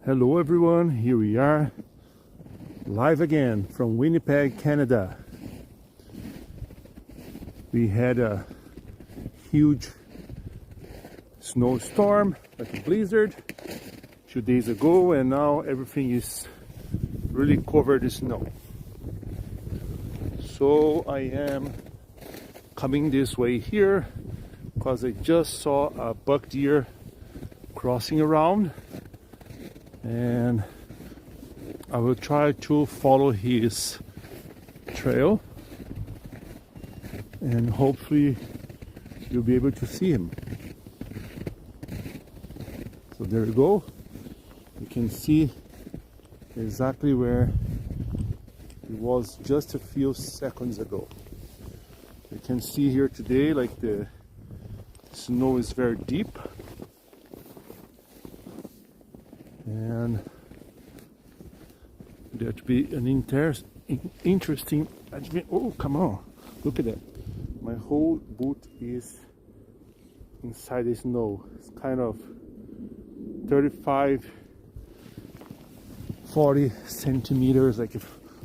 Hello everyone, here we are live again from Winnipeg, Canada. We had a huge snowstorm, like a blizzard, 2 days ago, and now everything is really covered in snow. So I am coming this way here because I just saw a buck deer crossing around, and I will try to follow his trail and hopefully you'll be able to see him. So there you go. You can see exactly where he was just a few seconds ago. You can see here today, like, the snow is very deep, and that be an interesting. Oh, come on, look at that. My whole boot is inside the snow. It's kind of 35-40 centimeters, like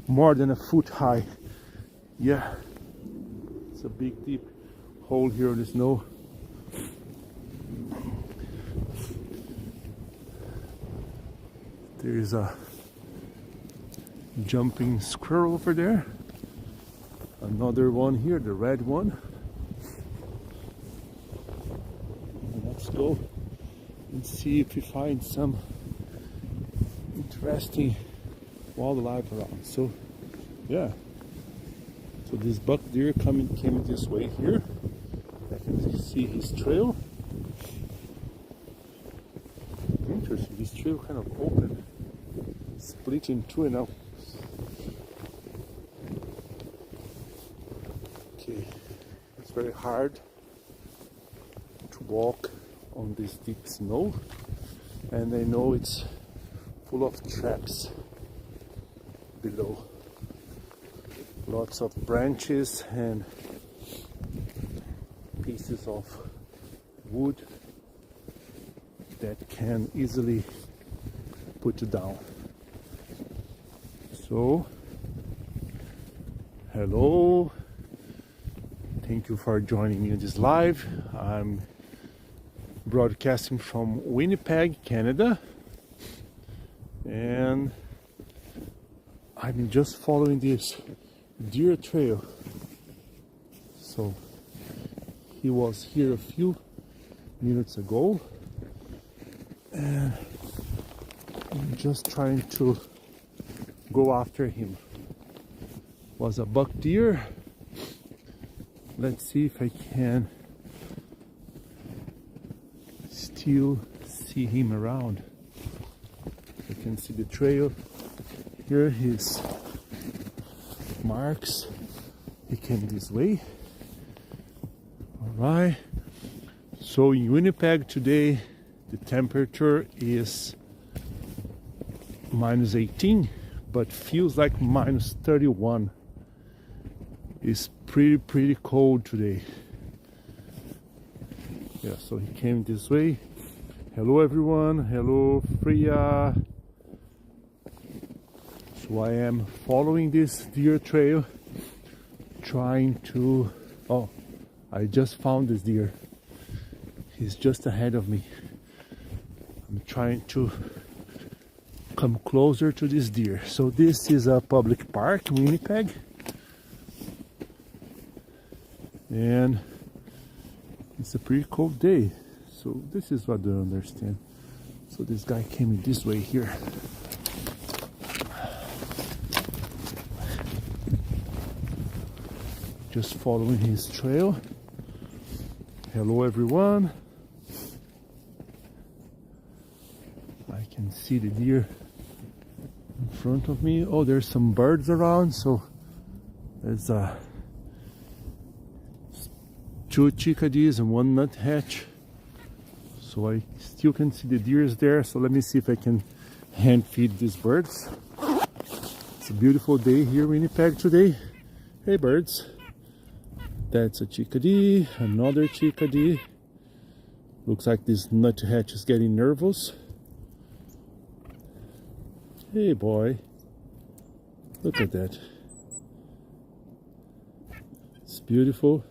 more than a foot high. Yeah, it's a big deep hole here in the snow. There is a jumping squirrel over there. Another one here, the red one. Let's go and see if we find some interesting wildlife around. So yeah, so this buck deer came this way here. I can see his trail. Interesting, this trail kind of open, split in two now. Okay, it's very hard to walk on this deep snow, and I know it's full of traps below. Lots of branches and pieces of wood that can easily put you down. So, hello, thank you for joining me in this live. I'm broadcasting from Winnipeg, Canada, and I'm just following this deer trail. So he was here a few minutes ago, and I'm just trying to go after him. Was a buck deer. Let's see if I can still see him around. You can see the trail here, his marks. He came this way. All right, so in Winnipeg today the temperature is -18, but feels like -31. It's pretty cold today. Yeah, so he came this way. Hello everyone, hello Freya. So I am following this deer trail, trying to... Oh, I just found this deer. He's just ahead of me. I'm trying to come closer to this deer. So this is a public park in Winnipeg, and it's a pretty cold day. So this is what I don't understand. So this guy came in this way here. Just following his trail. Hello everyone. I can see the deer in front of me. Oh, there's some birds around. So there's 2 chickadees and 1 nuthatch. So I still can see the deers there. So let me see if I can hand feed these birds. It's a beautiful day here in Winnipeg today. Hey birds. That's a chickadee, another chickadee. Looks like this nuthatch is getting nervous. Hey boy, look at that. It's beautiful.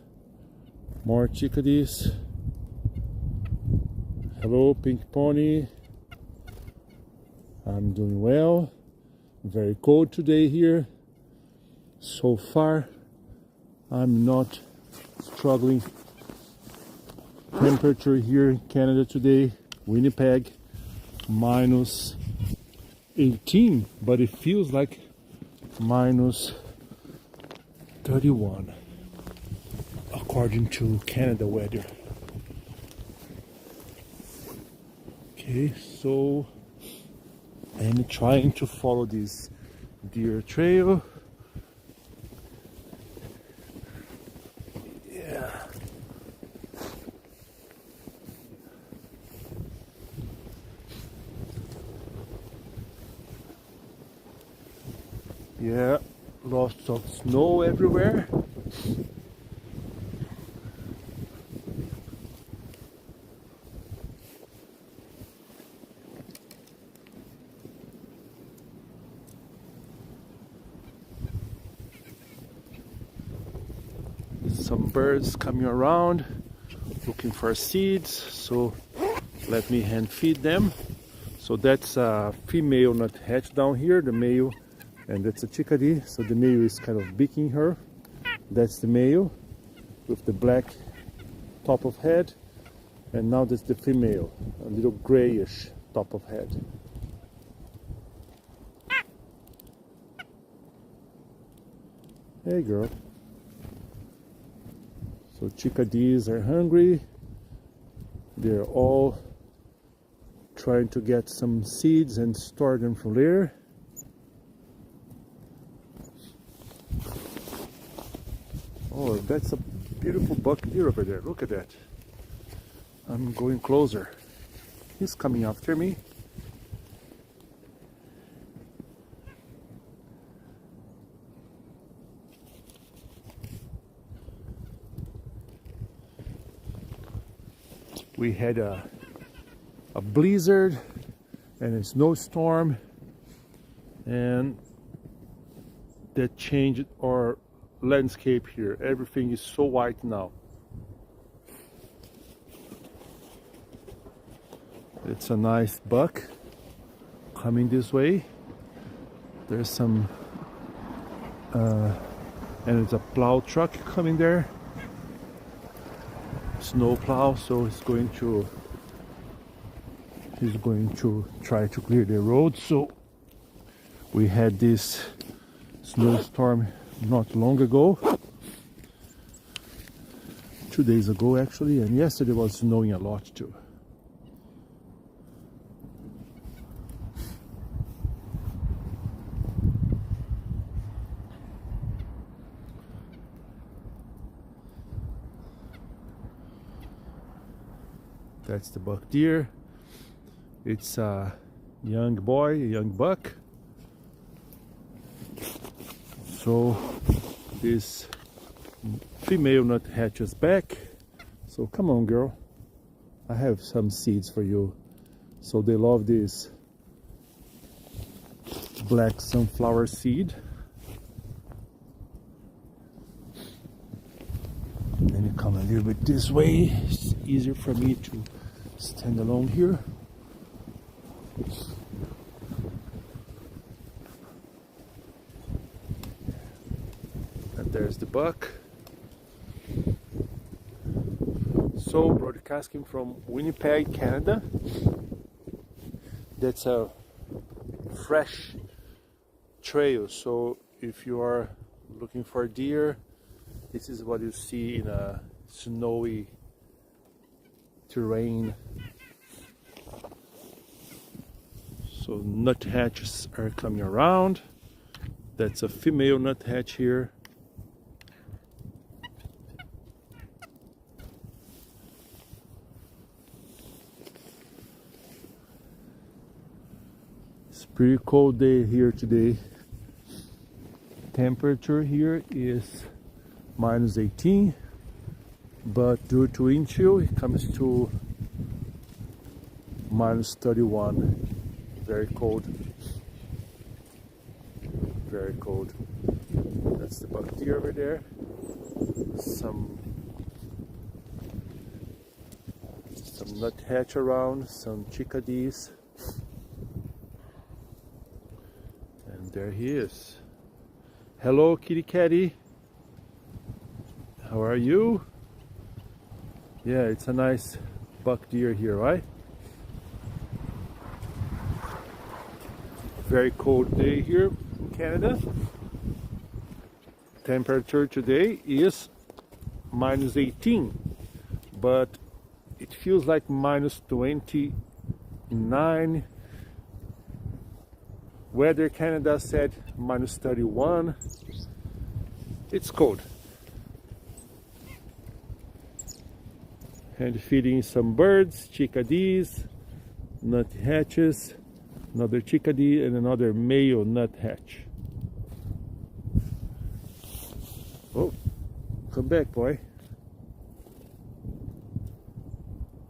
More chickadees. Hello, pink pony. I'm doing well. Very cold today here. So far, I'm not struggling. Temperature here in Canada today, Winnipeg, minus 18, but it feels like minus 31 according to Canada weather. Okay, so I'm trying to follow this deer trail. Yeah, lots of snow everywhere. Some birds coming around looking for seeds, so let me hand feed them. So that's a female nuthatch down here, the male, and that's a chickadee. So the male is kind of beaking her. That's the male with the black top of head, and now that's the female, a little grayish top of head. Hey girl. So chickadees are hungry. They're all trying to get some seeds and store them for later. Oh, that's a beautiful buck deer over there. Look at that. I'm going closer. He's coming after me. We had a blizzard and a snowstorm, and that changed our landscape here. Everything is so white now. It's a nice buck coming this way. There's some and it's a plow truck coming there, snow plow, so he's going to try to clear the road. So we had this snowstorm not long ago, 2 days ago actually, and yesterday was snowing a lot too. That's the buck deer. It's a young boy, a young buck. So this female nuthatch is back. So come on, girl. I have some seeds for you. So they love this black sunflower seed. Let me come a little bit this way. It's easier for me to stand alone here. And there's the buck. So broadcasting from Winnipeg, Canada. That's a fresh trail. So if you are looking for deer, this is what you see in a snowy terrain. So nuthatches are coming around. That's a female nuthatch here. It's a pretty cold day here today. Temperature here is minus 18, but due to wind chill it comes to minus 31. Very cold. Very cold. That's the buck deer over there. Some nuthatch around, some chickadees. And there he is. Hello, kitty catty. How are you? Yeah, it's a nice buck deer here, right? Very cold day here in Canada. Temperature today is -18, but it feels like -29. Weather Canada said -31. It's cold. And feeding some birds, chickadees, nuthatches, another chickadee and another male nuthatch. Oh, come back, boy.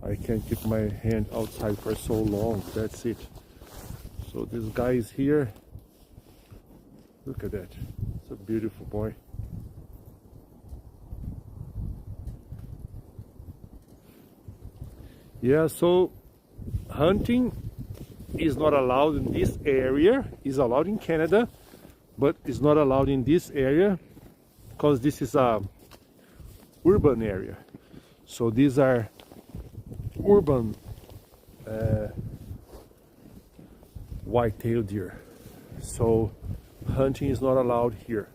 I can't keep my hand outside for so long. That's it. So this guy is here. Look at that. It's a beautiful boy. Yeah, so hunting is not allowed in this area. Is allowed in Canada, but is not allowed in this area because this is a urban area. So these are urban white-tailed deer. So hunting is not allowed here.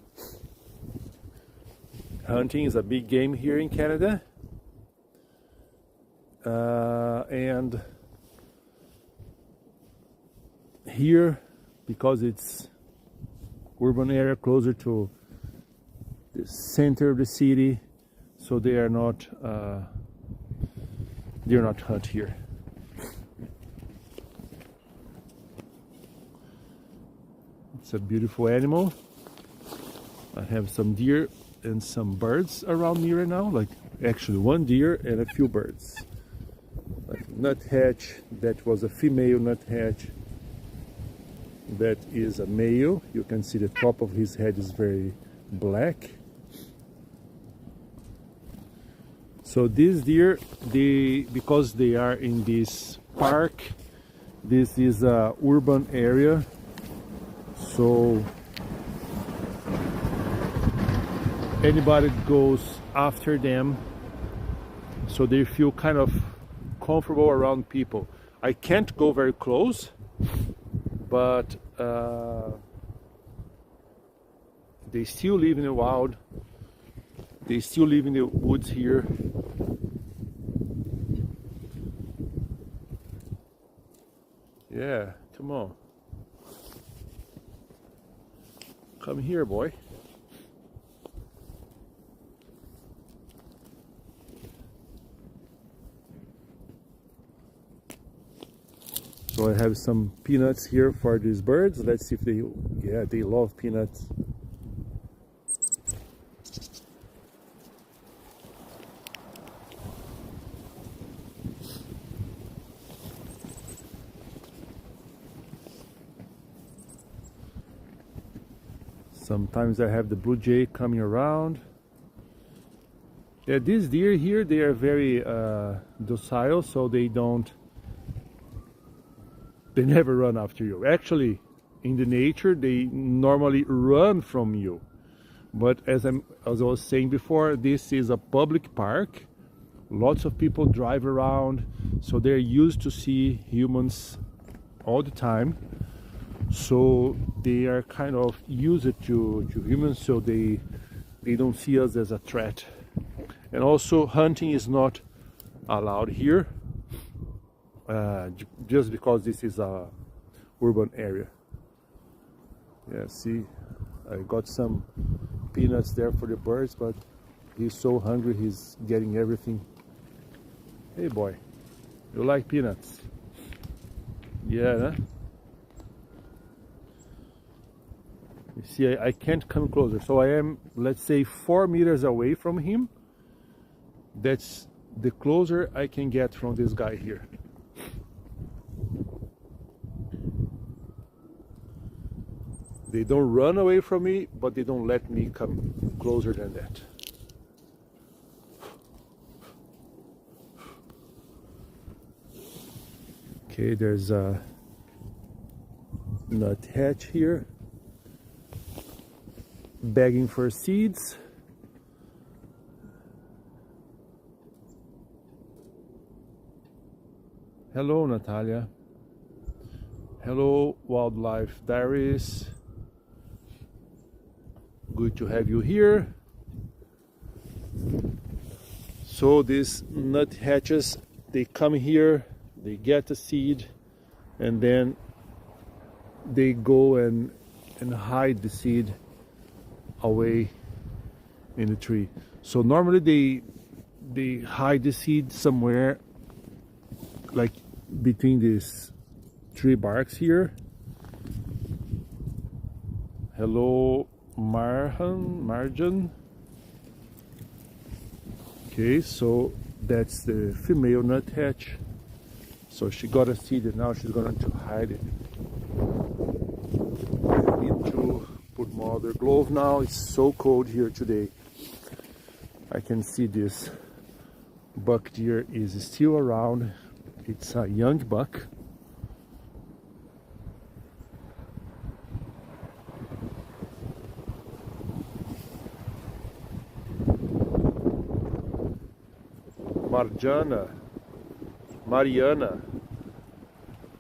Hunting is a big game here in Canada. And here, because it's urban area closer to the center of the city, so they are not hunt here. It's a beautiful animal. I have some deer and some birds around me right now, like actually one deer and a few birds. Like nuthatch, that was a female nuthatch. That is a male. You can see the top of his head is very black. So these deer, because they are in this park, this is a urban area. So anybody goes after them, so they feel kind of comfortable around people. I can't go very close, but they still live in the wild. They still live in the woods here. Yeah, come on. Come here, boy. So I have some peanuts here for these birds. Let's see if they love peanuts. Sometimes I have the blue jay coming around. Yeah, these deer here, they are very docile, so they never run after you. Actually, in the nature, they normally run from you. But as I was saying before, this is a public park. Lots of people drive around, so they're used to see humans all the time. So they are kind of used to humans, so they don't see us as a threat. And also, hunting is not allowed here. Just because this is a urban area. Yeah, see, I got some peanuts there for the birds, but he's so hungry, he's getting everything. Hey boy, you like peanuts? Yeah, huh? You see, I can't come closer, so I am, let's say, 4 meters away from him. That's the closer I can get from this guy here. They don't run away from me, but they don't let me come closer than that. Okay, there's a nuthatch here, begging for seeds. Hello, Natalia. Hello, Wildlife Diaries. Good to have you here. So these nuthatches, they come here, they get a seed, and then they go and hide the seed away in the tree. So normally they hide the seed somewhere like between these tree barks here. Hello, Marjan. Okay, so that's the female nuthatch. So she got a seed and now she's going to hide it. I need to put my other glove now. It's so cold here today. I can see this buck deer is still around. It's a young buck. Mariana,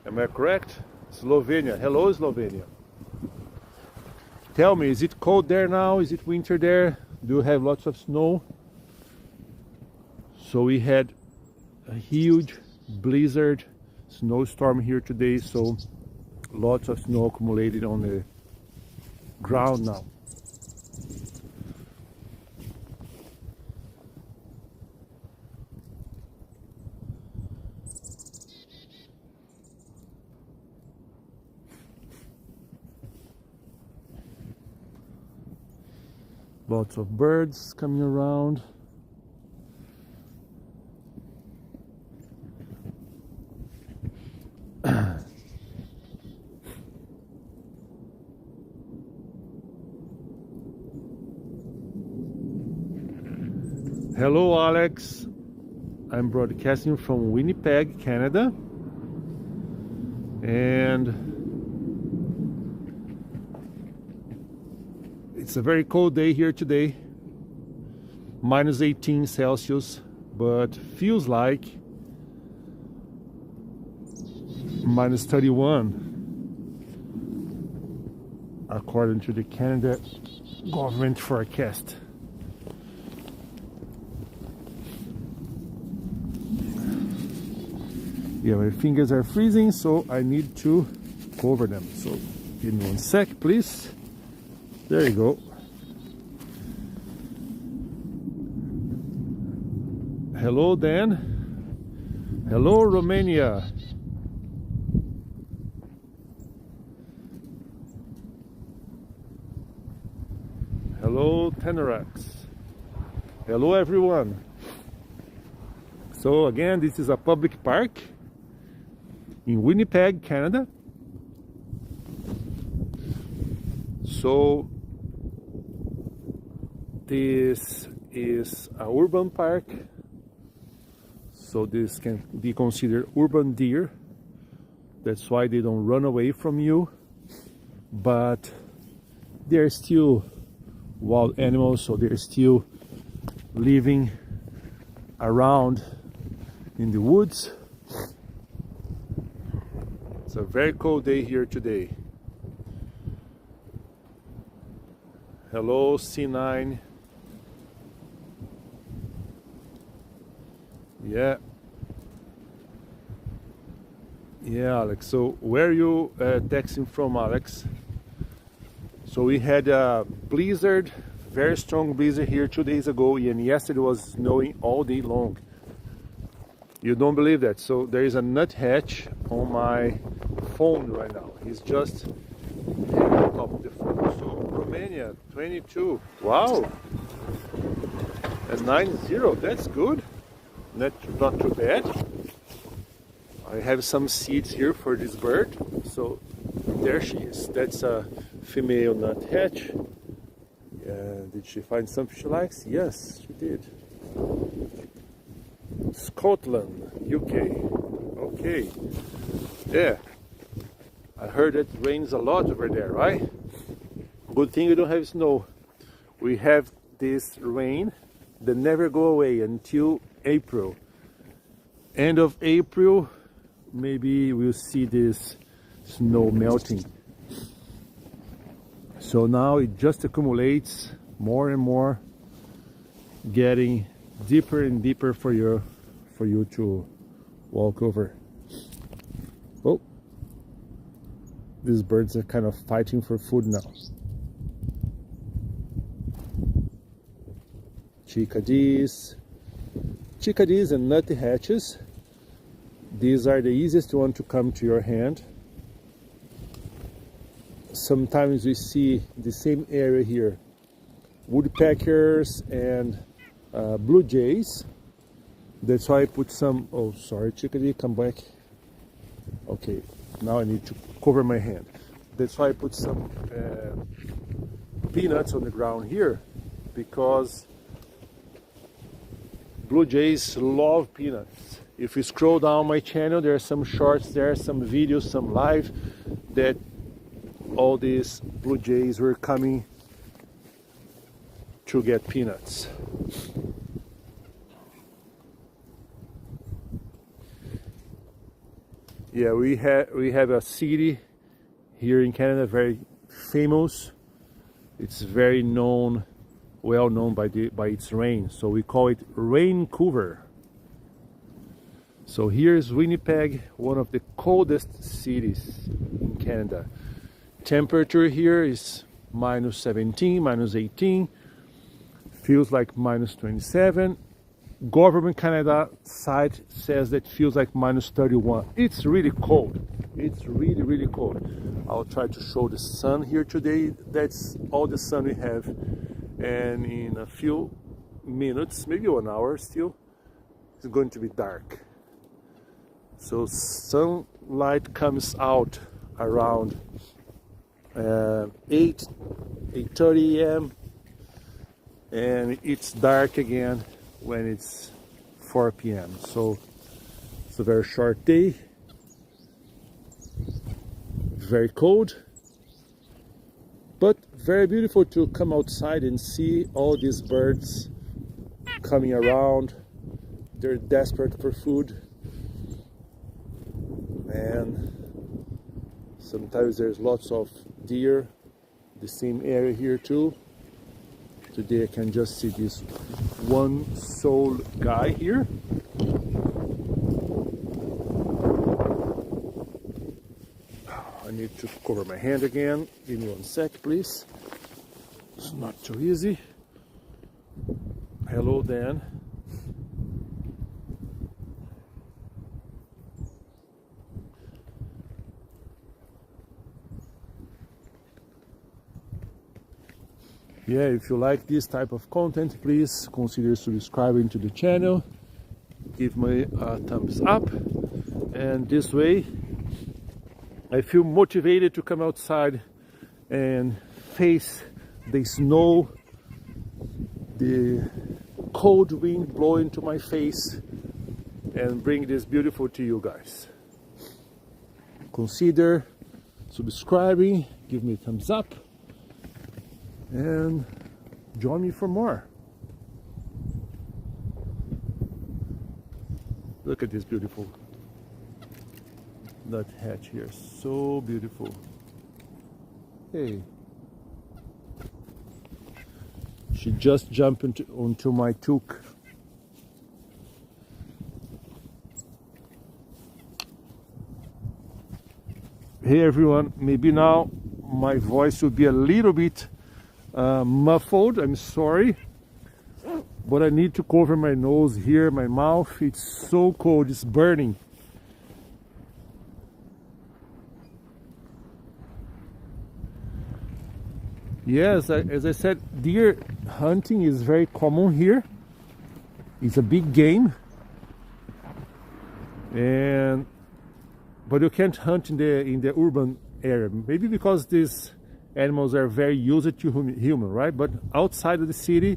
am I correct? Slovenia. Hello, Slovenia. Tell me, is it cold there now? Is it winter there? Do you have lots of snow? So we had a huge blizzard snowstorm here today, so lots of snow accumulated on the ground now. Lots of birds coming around. Hello, Alex. I'm broadcasting from Winnipeg, Canada. And it's a very cold day here today. Minus 18 Celsius, but feels like minus 31 according to the Canada government forecast. Yeah, my fingers are freezing, so I need to cover them. So give me 1 sec, please. There you go. Hello, Dan. Hello, Romania. Hello, Tenorax. Hello, everyone. So again, this is a public park in Winnipeg, Canada. So this is an urban park. So this can be considered urban deer. That's why they don't run away from you. But they're still wild animals, so they're still living around in the woods. It's a very cold day here today. Hello, C9. Yeah, Alex. So where are you texting from, Alex? So we had a blizzard, very strong blizzard here 2 days ago, and yesterday was snowing all day long. You don't believe that? So there is a nuthatch on my phone right now. He's just hanging on top of the phone. So Romania, 22. Wow. And 9-0. That's good. Not too bad. I have some seeds here for this bird. So There she is. That's a female nuthatch. Did she find something she likes? Yes, she did. Scotland, UK. Okay. Yeah. I heard it rains a lot over there, right? Good thing we don't have snow. We have this rain that never go away until April. End of April, maybe we'll see this snow melting. So now it just accumulates more and more, getting deeper and deeper for you to walk over. Oh, these birds are kind of fighting for food now. Chickadees and nuthatches. These are the easiest one to come to your hand. Sometimes we see the same area here, woodpeckers and blue jays. That's why I put some, oh sorry chickadee, come back. Okay, now I need to cover my hand. That's why I put some peanuts on the ground here, because blue jays love peanuts. If you scroll down my channel, there are some shorts there, some videos, some live, that all these blue jays were coming to get peanuts. Yeah, we have a city here in Canada, very famous. It's very known, well known by its rain, so we call it Vancouver. So here's Winnipeg, one of the coldest cities in Canada. Temperature here is -17, -18, feels like -27. Government Canada site says that feels like -31. It's really cold. It's really, really cold. I'll try to show the sun here today. That's all the sun we have. And in a few minutes, maybe 1 hour still, it's going to be dark. So sunlight comes out around 8:30 a.m. and it's dark again when it's 4 p.m. So it's a very short day, very cold, but very beautiful to come outside and see all these birds coming around. They're desperate for food, and sometimes there's lots of deer, the same area here too. Today I can just see this one sole guy here. I need to cover my hand again. Give me 1 sec, please. It's not too easy. Hello, Dan. Yeah, if you like this type of content, please consider subscribing to the channel. Give me a thumbs up, and this way I feel motivated to come outside and face the snow, the cold wind blowing to my face, and bring this beautiful to you guys. Consider subscribing, give me a thumbs up, and join me for more. Look at this beautiful nuthatch here, so beautiful. Hey, she just jumped onto my toque. Hey everyone, maybe now my voice will be a little bit muffled, I'm sorry, but I need to cover my nose here, my mouth. It's so cold, it's burning. Yes, as I said, deer hunting is very common here. It's a big game, but you can't hunt in the urban area. Maybe because these animals are very used to human, right? But outside of the city,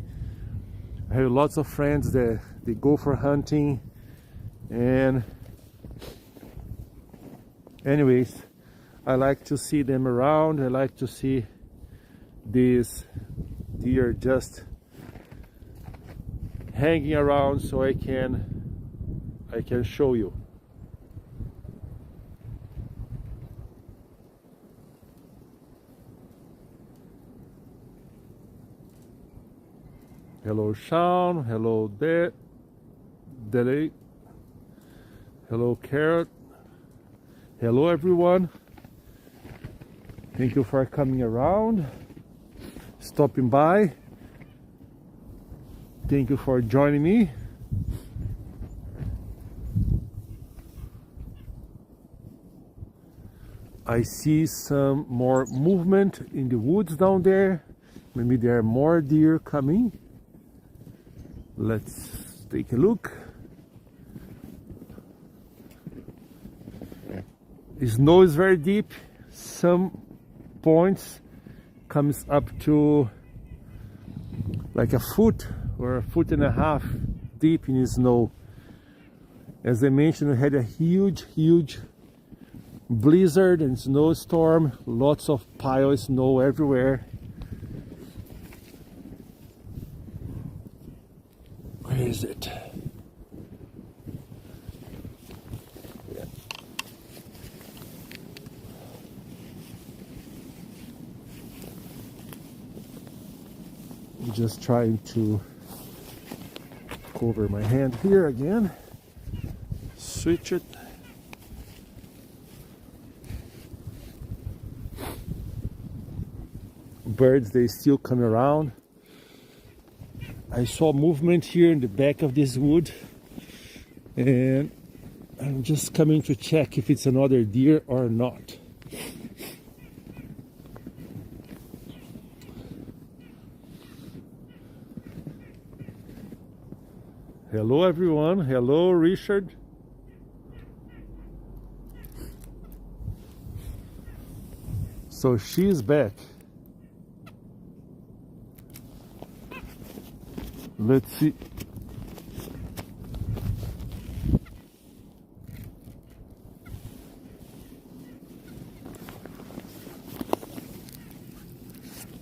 I have lots of friends that they go for hunting, and anyways, I like to see them around. I like to see these deer just hanging around so I can show you. Hello Sean, hello Dele, hello Carrot, hello everyone. Thank you for coming around, stopping by. Thank you for joining me. I see some more movement in the woods down there. Maybe there are more deer coming. Let's take a look. The snow is very deep. Some points comes up to like a foot or a foot and a half deep in the snow. As I mentioned, we had a huge blizzard and snowstorm, lots of pile of snow everywhere. Where is it? Yeah. I'm just trying to cover my hand here again. Switch it. Birds, they still come around. I saw movement here in the back of this wood, and I'm just coming to check if it's another deer or not. Hello everyone, hello Richard. So she's back. Let's see.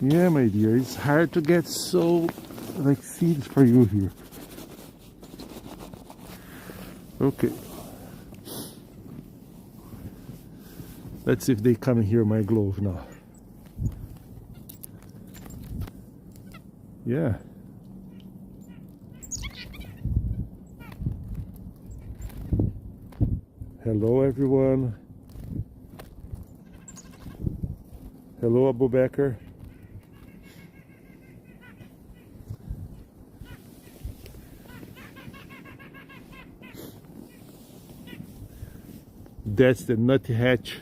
Yeah, my dear, it's hard to get so like seeds for you here. Okay. Let's see if they come and hear my glove now. Yeah. Hello everyone. Hello Abu Bakr. That's the nuthatch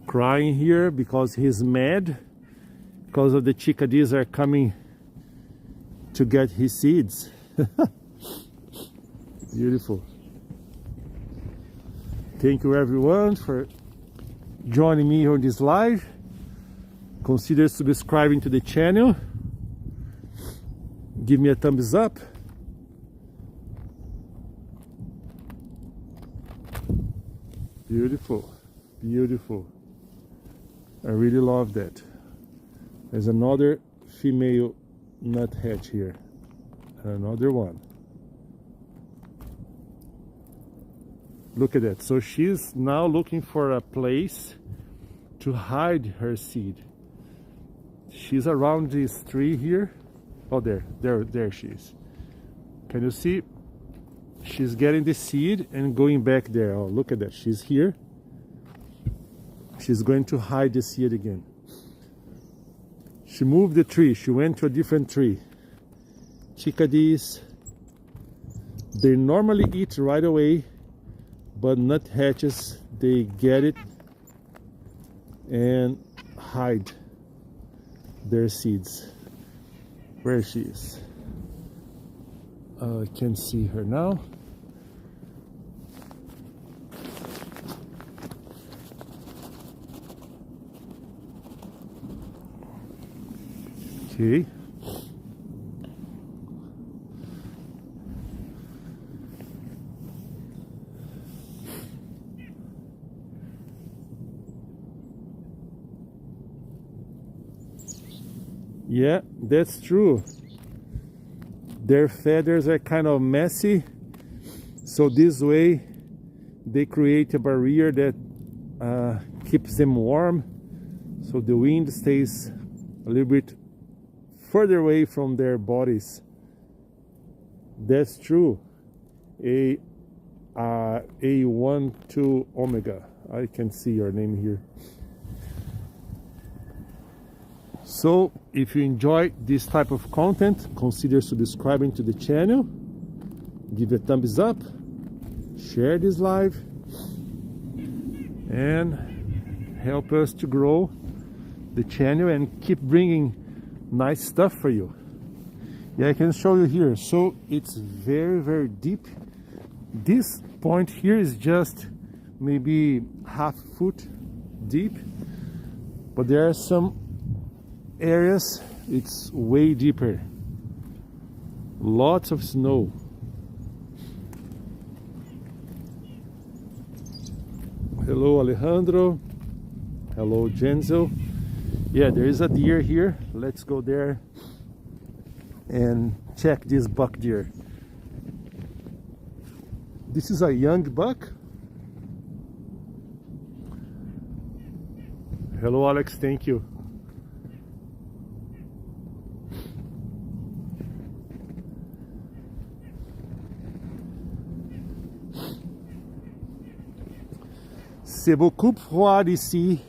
crying here because he's mad because of the chickadees are coming to get his seeds. Beautiful. Thank you everyone for joining me on this live. Consider subscribing to the channel. Give me a thumbs up. Beautiful, beautiful. I really love that. There's another female nuthatch here. Another one. Look at that. So she's now looking for a place to hide her seed. She's around this tree here. Oh, there she is. Can you see? She's getting the seed and going back there. Oh, look at that. She's here. She's going to hide the seed again. She moved the tree. She went to a different tree. Chickadees, they normally eat right away, but nuthatches, they get it and hide their seeds. Where she is? I can see her now. Okay. Yeah, that's true. Their feathers are kind of messy, so this way they create a barrier that keeps them warm, so the wind stays a little bit further away from their bodies. That's true. A12 Omega. I can see your name here. So if you enjoy this type of content, consider subscribing to the channel, give a thumbs up, share this live, and help us to grow the channel and keep bringing nice stuff for you. Yeah, I can show you here. So it's very, very deep. This point here is just maybe half foot deep, but there are some areas it's way deeper. Lots of snow. Hello Alejandro. Hello Genzel. Yeah, there is a deer here. Let's go there and check this buck deer. This is a young buck. Hello Alex, thank you. C'est beaucoup froid ici.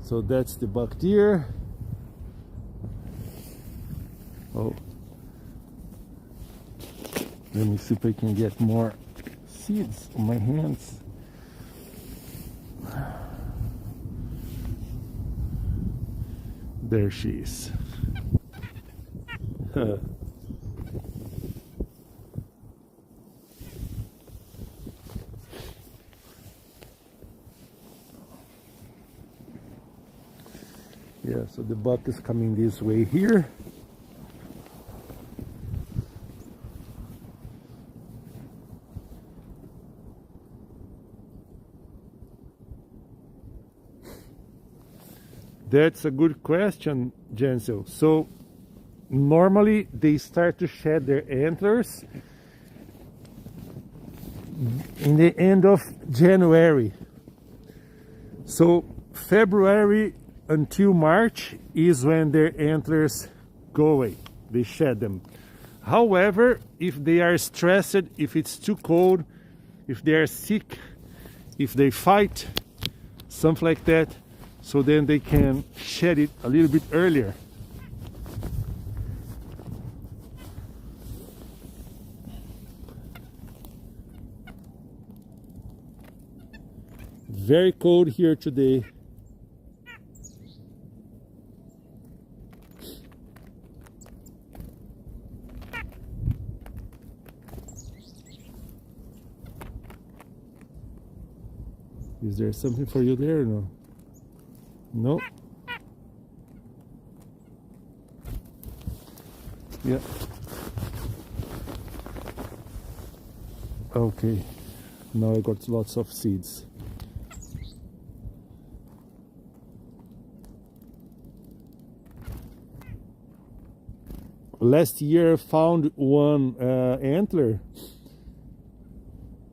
So that's the buck deer. Oh, let me see if I can get more seeds on my hands. There she is. Yeah, so the buck is coming this way here. That's a good question, Jensel. So normally they start to shed their antlers in the end of January. So February until March is when their antlers go away. They shed them. However, if they are stressed, if it's too cold, if they are sick, if they fight, something like that, so then they can shed it a little bit earlier. Very cold here today. Is there something for you there or no? No. Yeah. Okay. Now I got lots of seeds. Last year I found one antler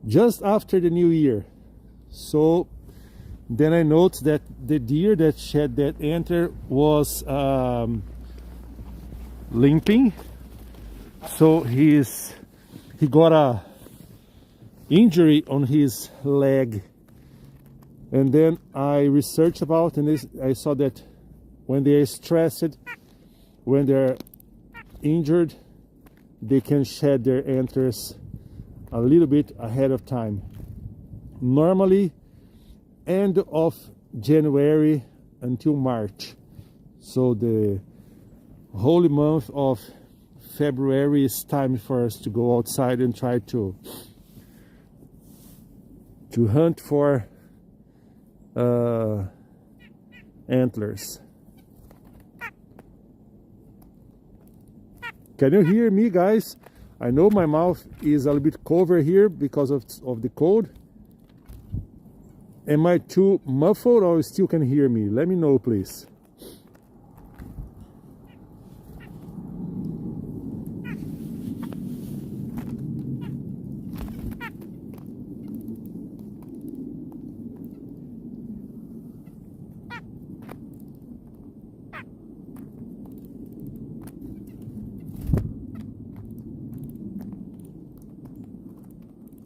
just after the new year. So then I noticed that the deer that shed that antler was limping. So he got a injury on his leg. And then I researched about and I saw that when they are stressed, when they're injured, they can shed their antlers a little bit ahead of time. Normally end of January until March. So the whole month of February is time for us to go outside and try to hunt for antlers. Can you hear me, guys? I know my mouth is a little bit covered here because of the cold. Am I too muffled or you still can hear me? Let me know, please.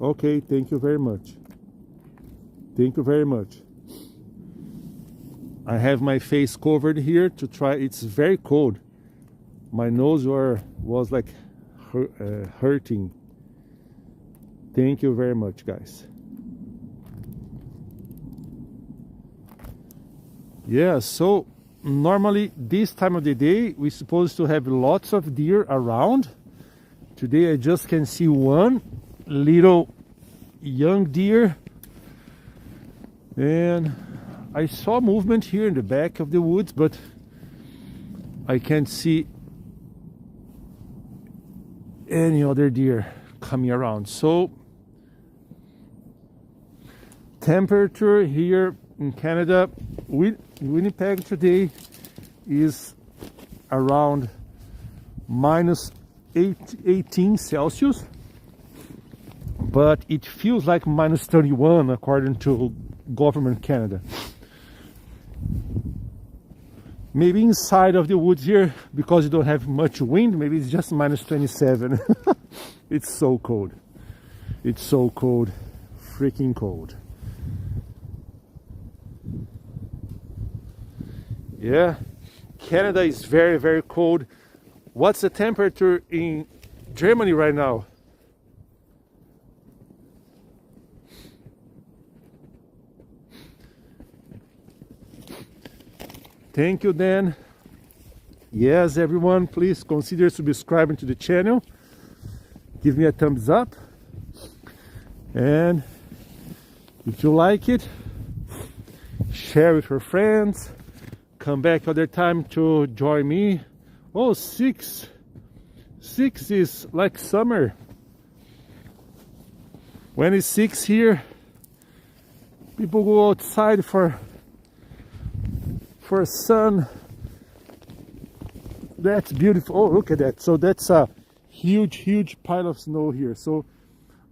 Okay, thank you very much. Thank you very much. I have my face covered here to try. It's very cold. My nose was like hurting. Thank you very much, guys. Yeah, so normally this time of the day we're supposed to have lots of deer around. Today I just can see one little young deer, and I saw movement here in the back of the woods, but I can't see any other deer coming around. So temperature here in Canada, Winnipeg today is around minus 18 Celsius, but it feels like minus 31 according to Government Canada. Maybe inside of the woods here, because you don't have much wind, maybe it's just minus 27. It's so cold. It's so cold. Freaking cold. Yeah, Canada is very, very cold. What's the temperature in Germany right now? Thank you, Dan. Yes, everyone, please consider subscribing to the channel. Give me a thumbs up. And if you like it, share with your friends. Come back other time to join me. Oh, 6 is like summer. When it's 6 here, people go outside for sun. That's beautiful. Oh, look at that. So that's a huge pile of snow here, so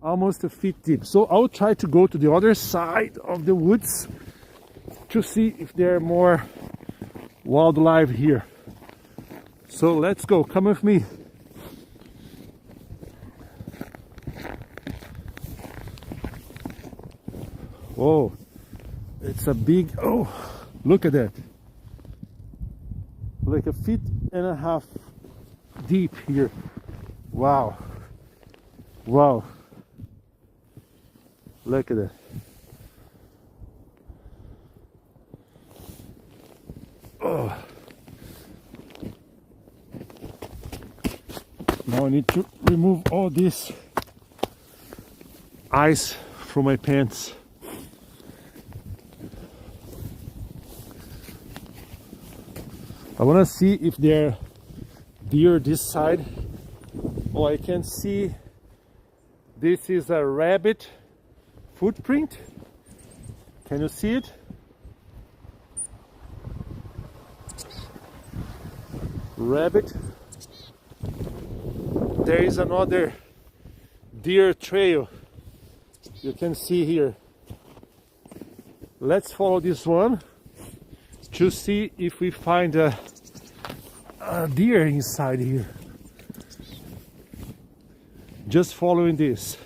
almost a feet deep. So I'll try to go to the other side of the woods to see if there are more wildlife here. So let's go, come with me. Oh, it's a big, oh, look at that. Like a 1.5 feet deep here. Wow. Wow. Look at that. Oh. Now I need to remove all this ice from my pants. I want to see if there are deer this side. Oh, I can see this is a rabbit footprint. Can you see it? Rabbit. There is another deer trail you can see here. Let's follow this one to see if we find a deer inside here. Just following this.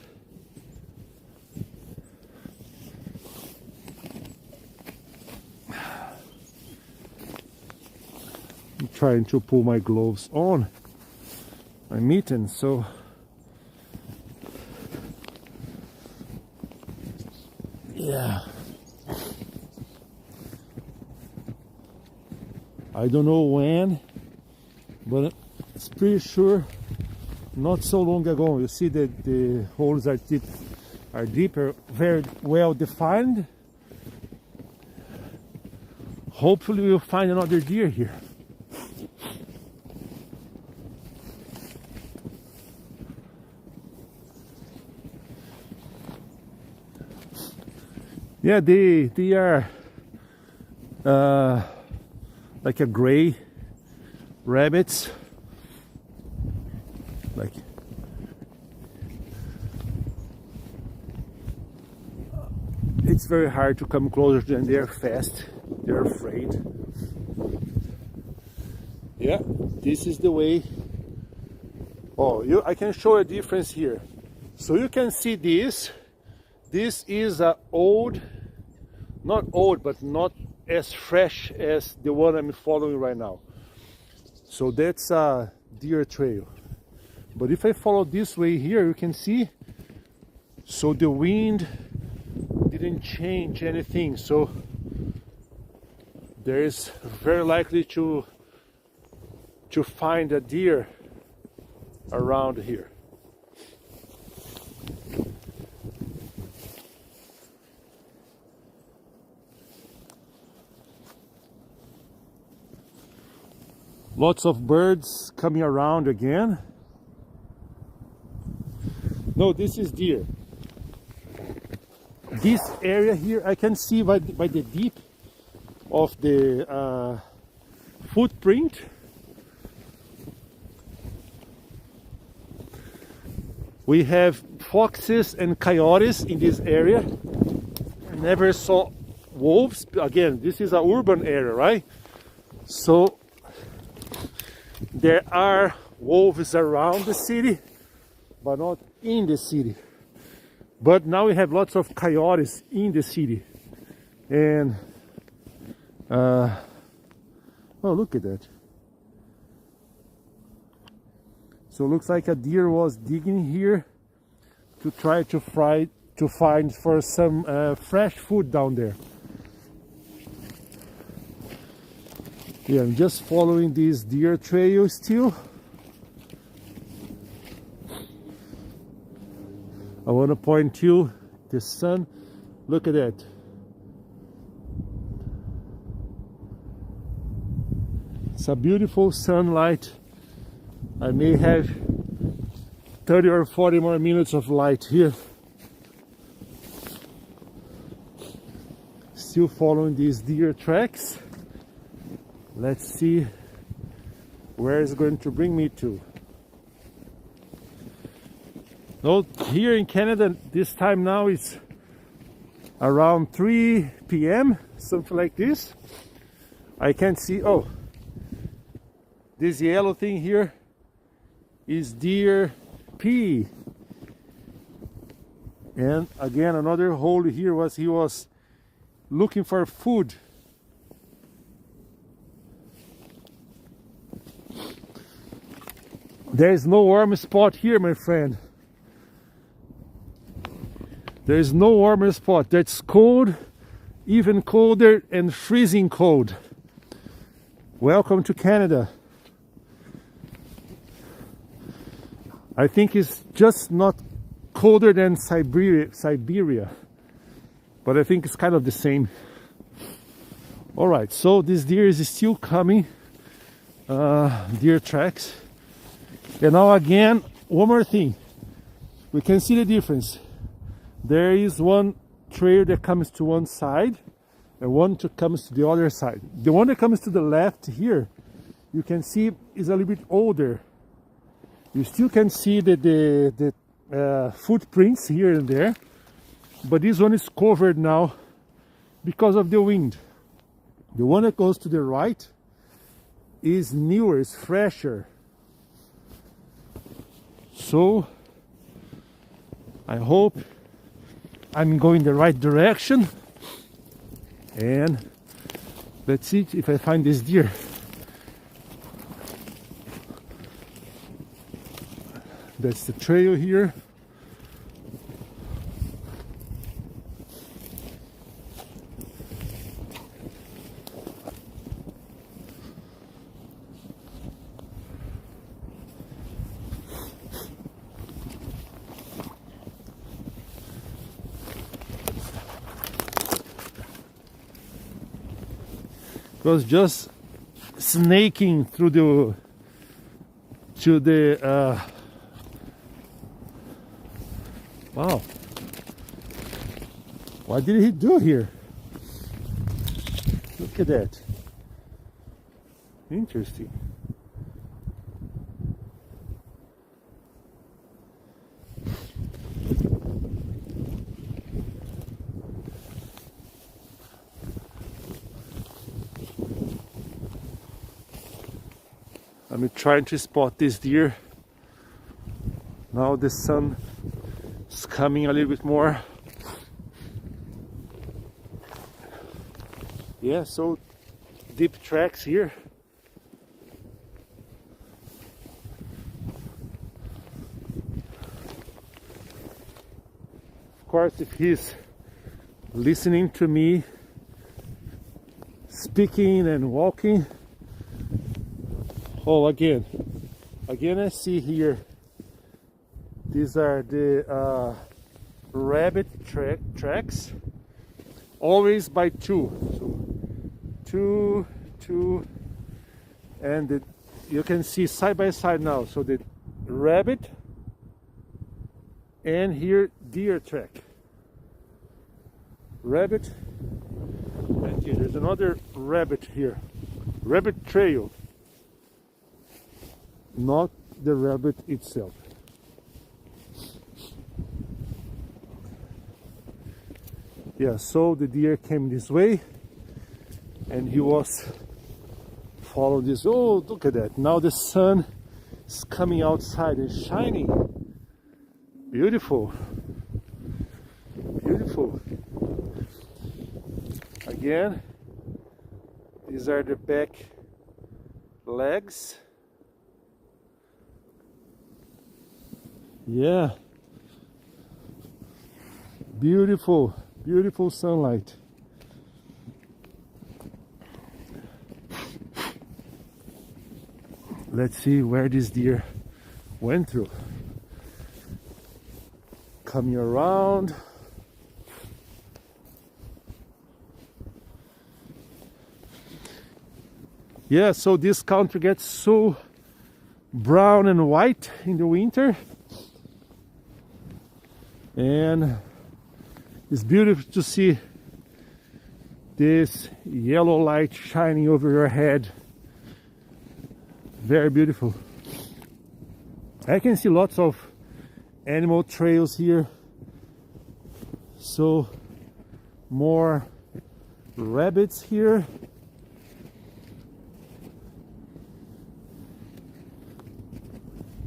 I'm trying to pull my gloves on, my mittens, so yeah. I don't know when, but it's pretty sure not so long ago. You see that the holes are deeper, very well defined. hopefully we'll find another deer here. Yeah, they are like a gray rabbits, like it's very hard to come closer to them. They're fast, they're afraid. Yeah, this is the way. Oh, I can show a difference here. So you can see this. This is a old, not old, but not as fresh as the one I'm following right now. So that's a deer trail. But if I follow this way here, you can see, so the wind didn't change anything. So there is very likely to find a deer around here. Lots of birds coming around again. No, this is deer. This area here, I can see by the dip of the footprint. We have foxes and coyotes in this area. I never saw wolves. Again, this is an urban area, right? So there are wolves around the city, but not in the city. But now we have lots of coyotes in the city. And oh, look at that. So it looks like a deer was digging here to try to find for some fresh food down there. Yeah, I'm just following this deer trail still. I want to point to the sun. Look at that. It's a beautiful sunlight. I may have 30 or 40 more minutes of light here. Still following these deer tracks. Let's see where it's going to bring me to. No, here in Canada, this time now is around 3 p.m., something like this. I can see, oh, this yellow thing here is deer pea. And again, another hole here was he was looking for food. There is no warm spot here, my friend. There is no warmer spot. That's cold, even colder and freezing cold. Welcome to Canada. I think it's just not colder than Siberia, but I think it's kind of the same. All right, so this deer is still coming, deer tracks. And now again, one more thing. We can see the difference. There is one trail that comes to one side and one that comes to the other side. The one that comes to the left here, you can see is a little bit older. You still can see the footprints here and there, but this one is covered now because of the wind. The one that goes to the right is newer, is fresher. So I hope I'm going the right direction, and let's see if I find this deer. That's the trail here. It was just snaking through the wow. What did he do here? Look at that. Interesting. I'm trying to spot this deer. Now the sun is coming a little bit more. Yeah, so deep tracks here. Of course, if he's listening to me speaking and walking. Oh, again I see here, these are the rabbit tracks, always by two. So two, and you can see side by side now. So the rabbit and here deer track. Rabbit, and here there's another rabbit here. Rabbit trail. Not the rabbit itself. Yeah, so the deer came this way and he was following this. Oh, look at that. Now the sun is coming outside and shining. Beautiful. Beautiful. Again, these are the back legs. Yeah, beautiful, beautiful sunlight. Let's see where this deer went through. Coming around. Yeah, so this country gets so brown and white in the winter. And it's beautiful to see this yellow light shining over your head. Very beautiful. I can see lots of animal trails here. So more rabbits here.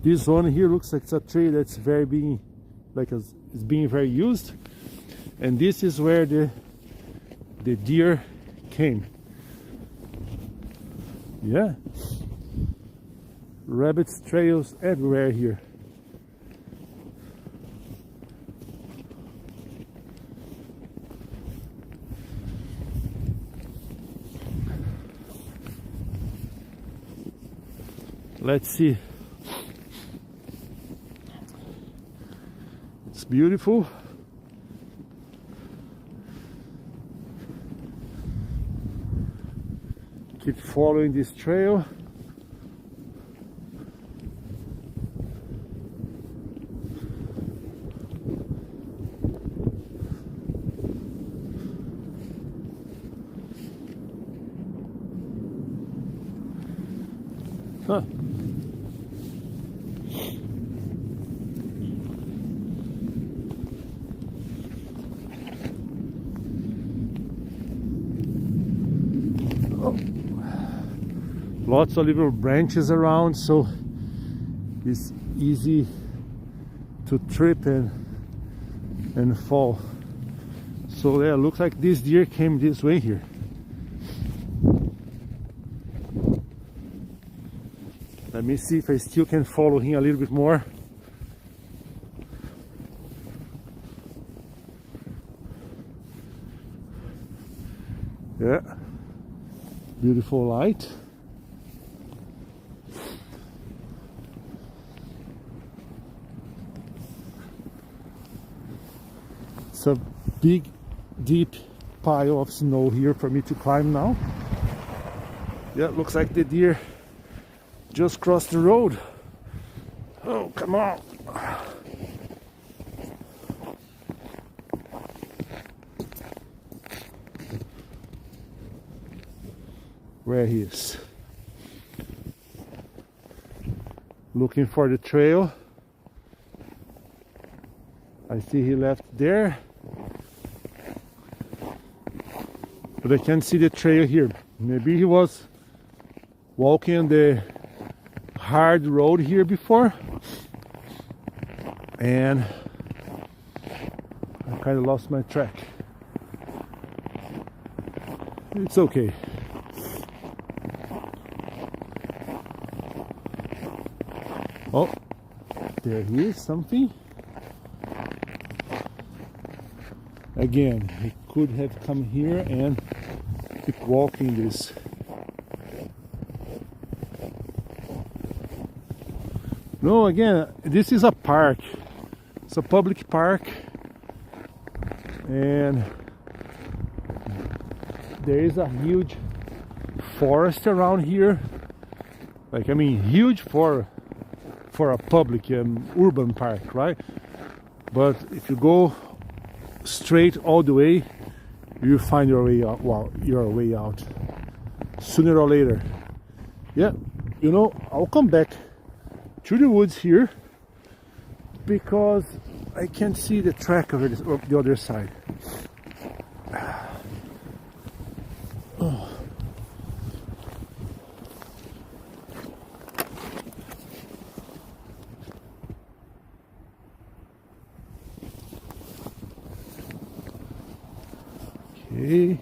This one here looks like it's a tree that's very being it's being very used, and this is where the deer came. Yeah, rabbits trails everywhere here. Let's see. It's beautiful. Keep following this trail. Huh. Lots of little branches around, so it's easy to trip and fall. So yeah, looks like this deer came this way here. Let me see if I still can follow him a little bit more. Yeah, beautiful light. It's a big, deep pile of snow here for me to climb now. Yeah, looks like the deer just crossed the road. Oh, come on. Where he is. Looking for the trail. I see he left there. But I can't see the trail here. Maybe he was walking on the hard road here before. And I kind of lost my track. It's okay. Oh, there he is, something. Again, he could have come here and keep walking this. No, again, this is a park. It's a public park. And there is a huge forest around here. Like, I mean, huge for a public urban park, right? But if you go straight all the way, you find your way out. Well, your way out sooner or later. Yeah, you know, I'll come back to the woods here because I can't see the track of the other side. Okay.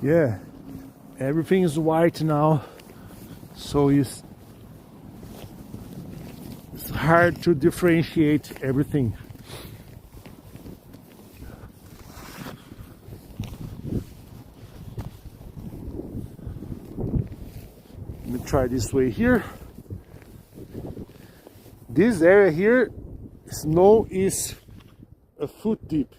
Yeah, everything is white now, so it's hard to differentiate everything. Let me try this way here. This area here, snow is a foot deep.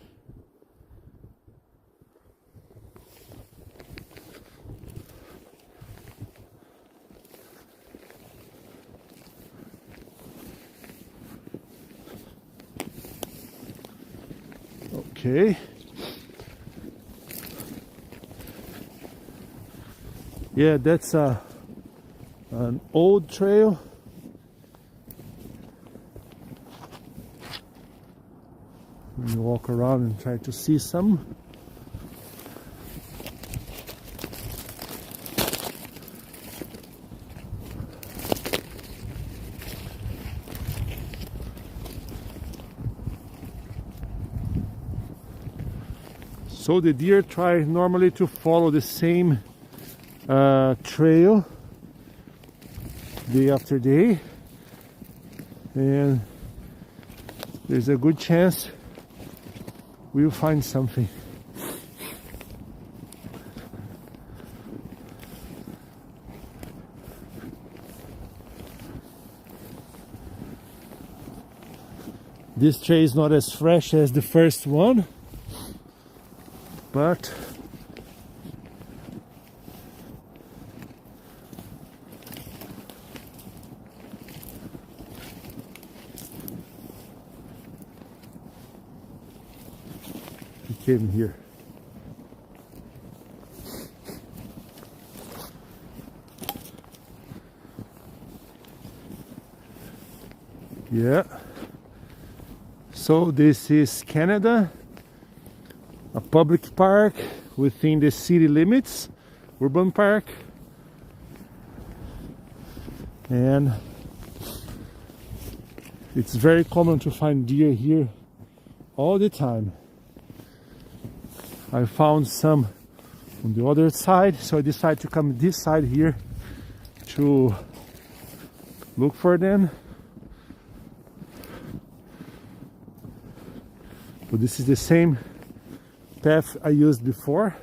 Okay. Yeah, that's an old trail. Let me walk around and try to see some. So the deer try normally to follow the same trail day after day, and there's a good chance we'll find something. This trail is not as fresh as the first one, but he came here. Yeah. So this is Canada, a public park within the city limits, urban park, and it's very common to find deer here all the time. I found some on the other side, so I decided to come this side here to look for them. But this is the same path I used before.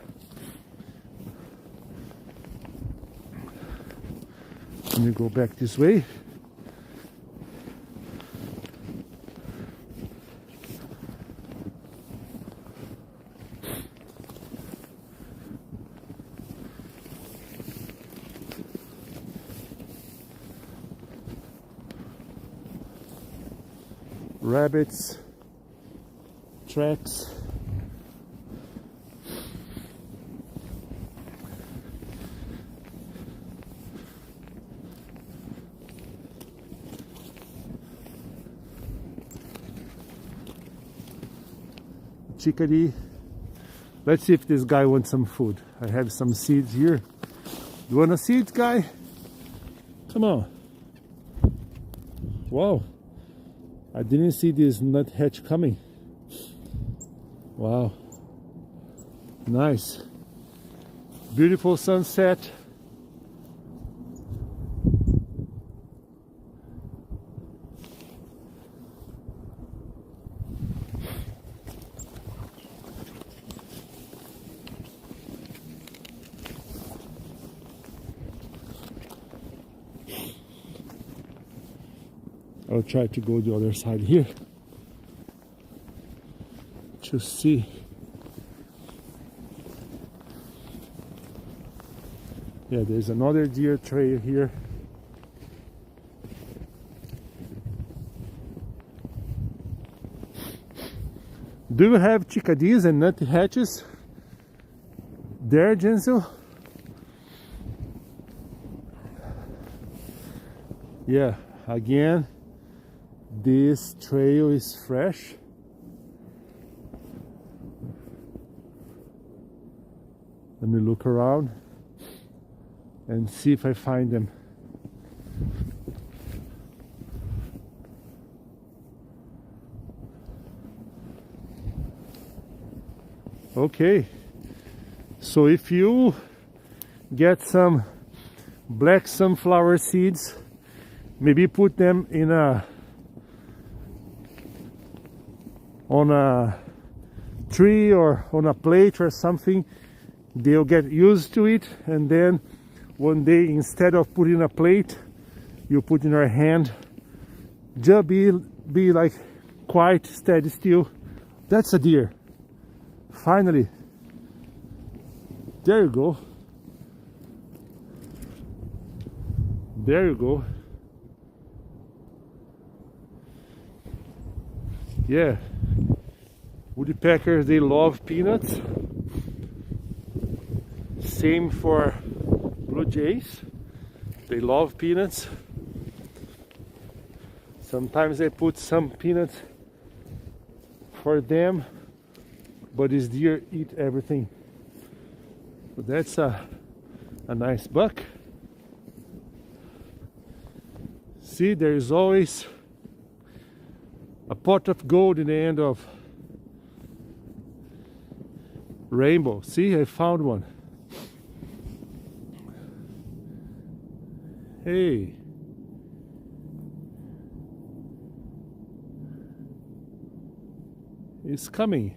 Let me go back this way. rabbits, tracks. Chickadee. Let's see if this guy wants some food. I have some seeds here. You want a seed, guy? Come on. Wow. I didn't see this nuthatch coming. Wow. Nice. Beautiful sunset. I'll try to go the other side here to see. Yeah, there's another deer trail here. Do you have chickadees and nuthatches there, Jensen? Yeah, again, this trail is fresh. Let me look around and see if I find them. Okay, so if you get some black sunflower seeds, maybe put them in on a tree or on a plate or something, they'll get used to it, and then one day, instead of putting a plate, you put in your hand. Just be like quiet, steady still. That's a deer. Finally. There you go. There you go. Yeah. Woodpeckers, they love peanuts. Same for blue jays. They love peanuts. Sometimes I put some peanuts for them, but these deer eat everything. So that's a nice buck. See, there is always a pot of gold in the end of rainbow. See, I found one. Hey. It's coming.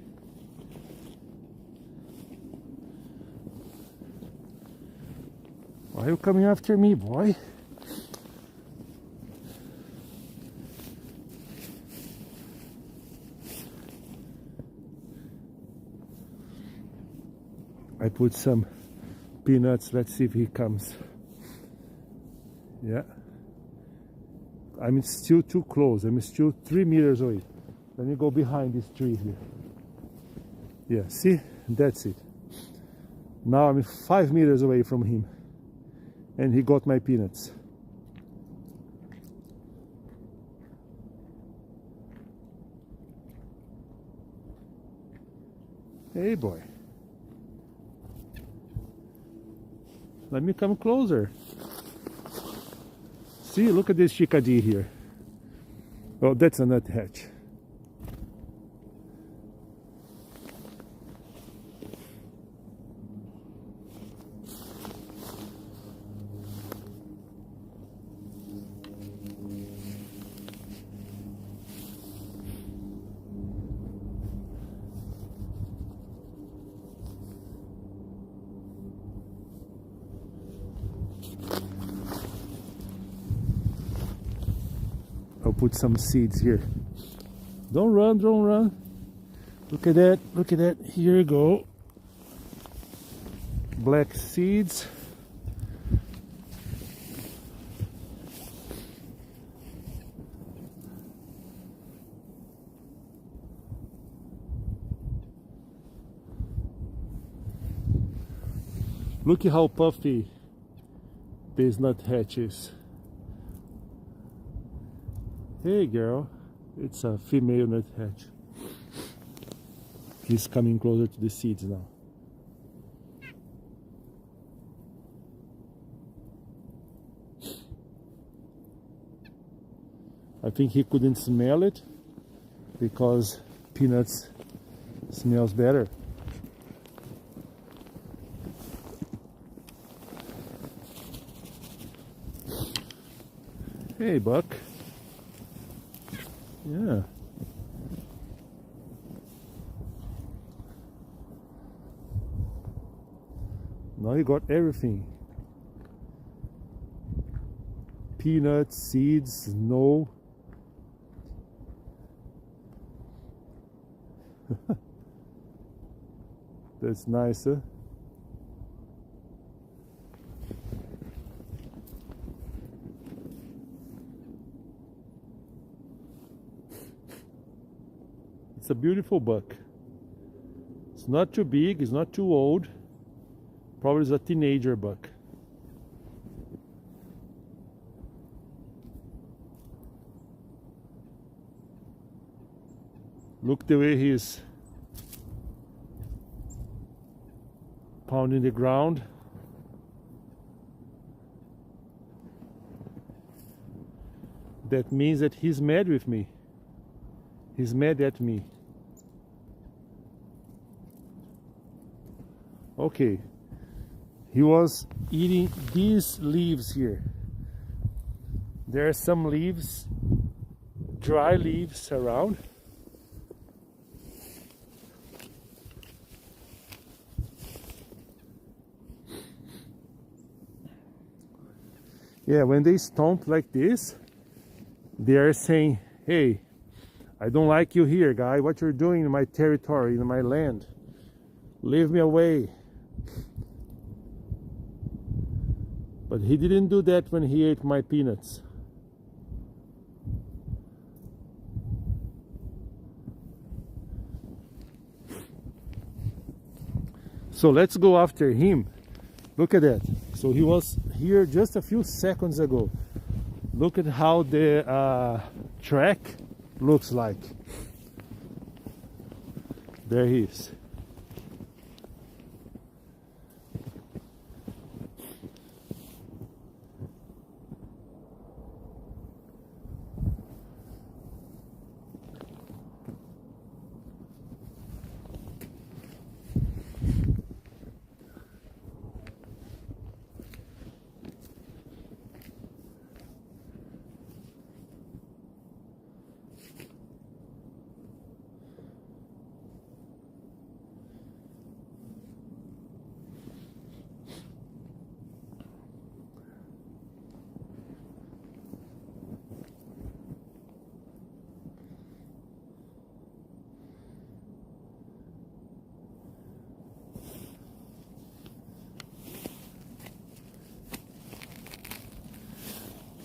Why are you coming after me, boy? I put some peanuts. Let's see if he comes. Yeah. I'm still too close. I'm still 3 meters away. Let me go behind this tree here. Yeah, see? That's it. Now I'm 5 meters away from him. And he got my peanuts. Hey, boy. Let me come closer. See, look at this chickadee here. Oh, that's a nuthatch. I'll put some seeds here. Don't run, don't run. Look at that, look at that. Here you go. Black seeds. Look at how puffy this nuthatch is. Hey girl, it's a female nuthatch. He's coming closer to the seeds now. I think he couldn't smell it because peanuts smells better. Hey, Buck. Yeah. Now you got everything. Peanuts, seeds, snow. That's nice, huh? It's a beautiful buck. It's not too big, it's not too old. Probably is a teenager buck. Look the way he's pounding the ground. That means that he's mad with me. He's mad at me. Okay. He was eating these leaves here. There are some leaves, dry leaves around. Yeah, when they stomp like this, they are saying, hey, I don't like you here, guy. What you're doing in my territory, in my land. Leave me away. But he didn't do that when he ate my peanuts. So let's go after him. Look at that. So he was here just a few seconds ago. Look at how the track looks like. There he is.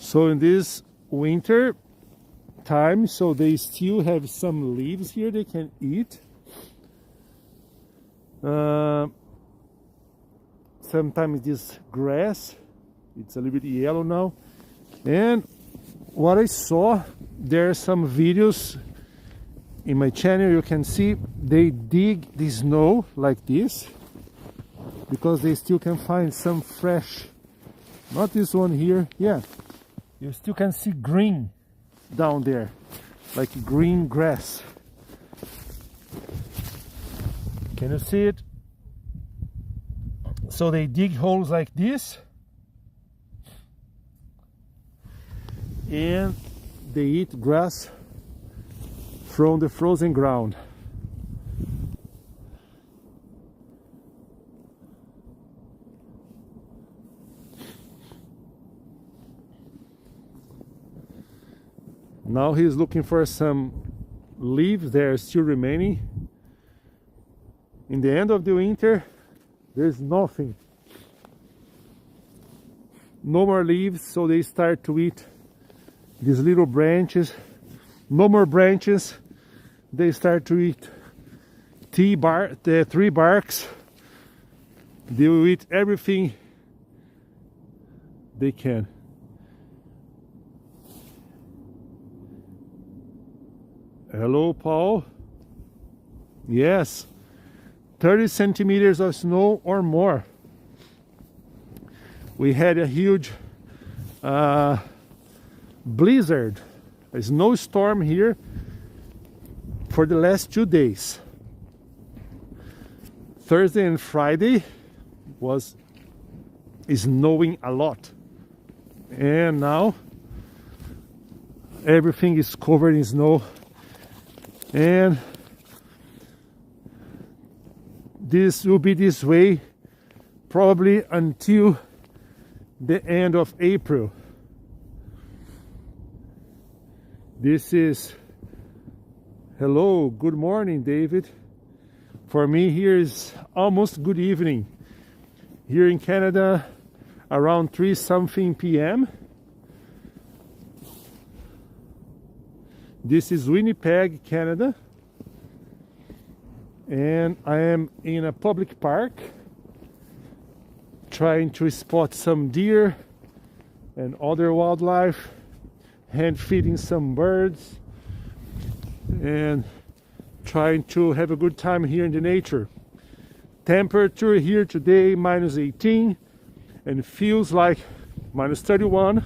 So in this winter time, so they still have some leaves here they can eat. Sometimes this grass, it's a little bit yellow now. And what I saw, there are some videos in my channel, you can see they dig the snow like this because they still can find some fresh, not this one here, yeah. You still can see green down there, like green grass. Can you see it? So they dig holes like this, and they eat grass from the frozen ground. Now he's looking for some leaves that are still remaining. In the end of the winter, there's nothing. No more leaves, so they start to eat these little branches. No more branches, they start to eat the tree barks. They will eat everything they can. Hello, Paul. Yes, 30 centimeters of snow or more. We had a huge blizzard, a snowstorm here for the last 2 days. Thursday and Friday was snowing a lot, and now everything is covered in snow, and this will be this way probably until the end of April. This is, hello, good morning, David. For me, here is almost good evening. Here in Canada, around 3-something p.m. This is Winnipeg, Canada. And I am in a public park trying to spot some deer and other wildlife, hand feeding some birds, and trying to have a good time here in the nature. Temperature here today -18 and feels like -31.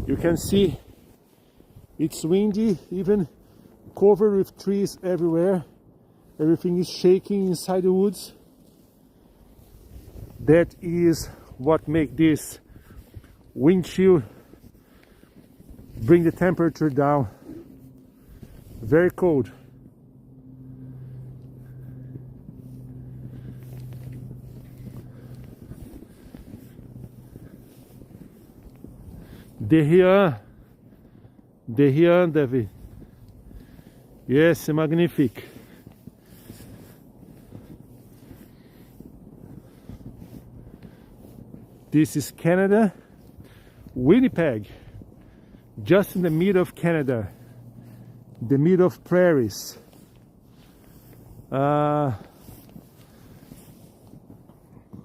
You can see it's windy, even covered with trees everywhere. Everything is shaking inside the woods. That is what makes this wind chill bring the temperature down. Very cold. De rien, David. Yes, c'est magnifique. This is Canada, Winnipeg, just in the middle of Canada, the middle of prairies.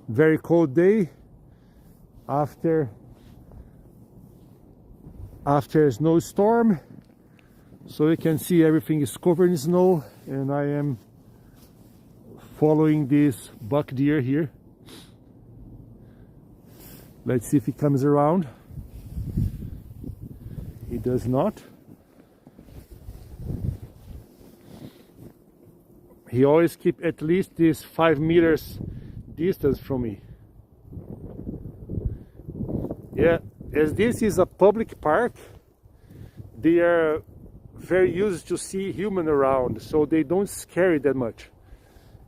Very cold day after a snowstorm, so you can see everything is covered in snow, and I am following this buck deer here. Let's see if he comes around. He does not. He always keeps at least this 5 meters distance from me. Yeah, as this is a public park, they are very used to see human around, so they don't scare it that much.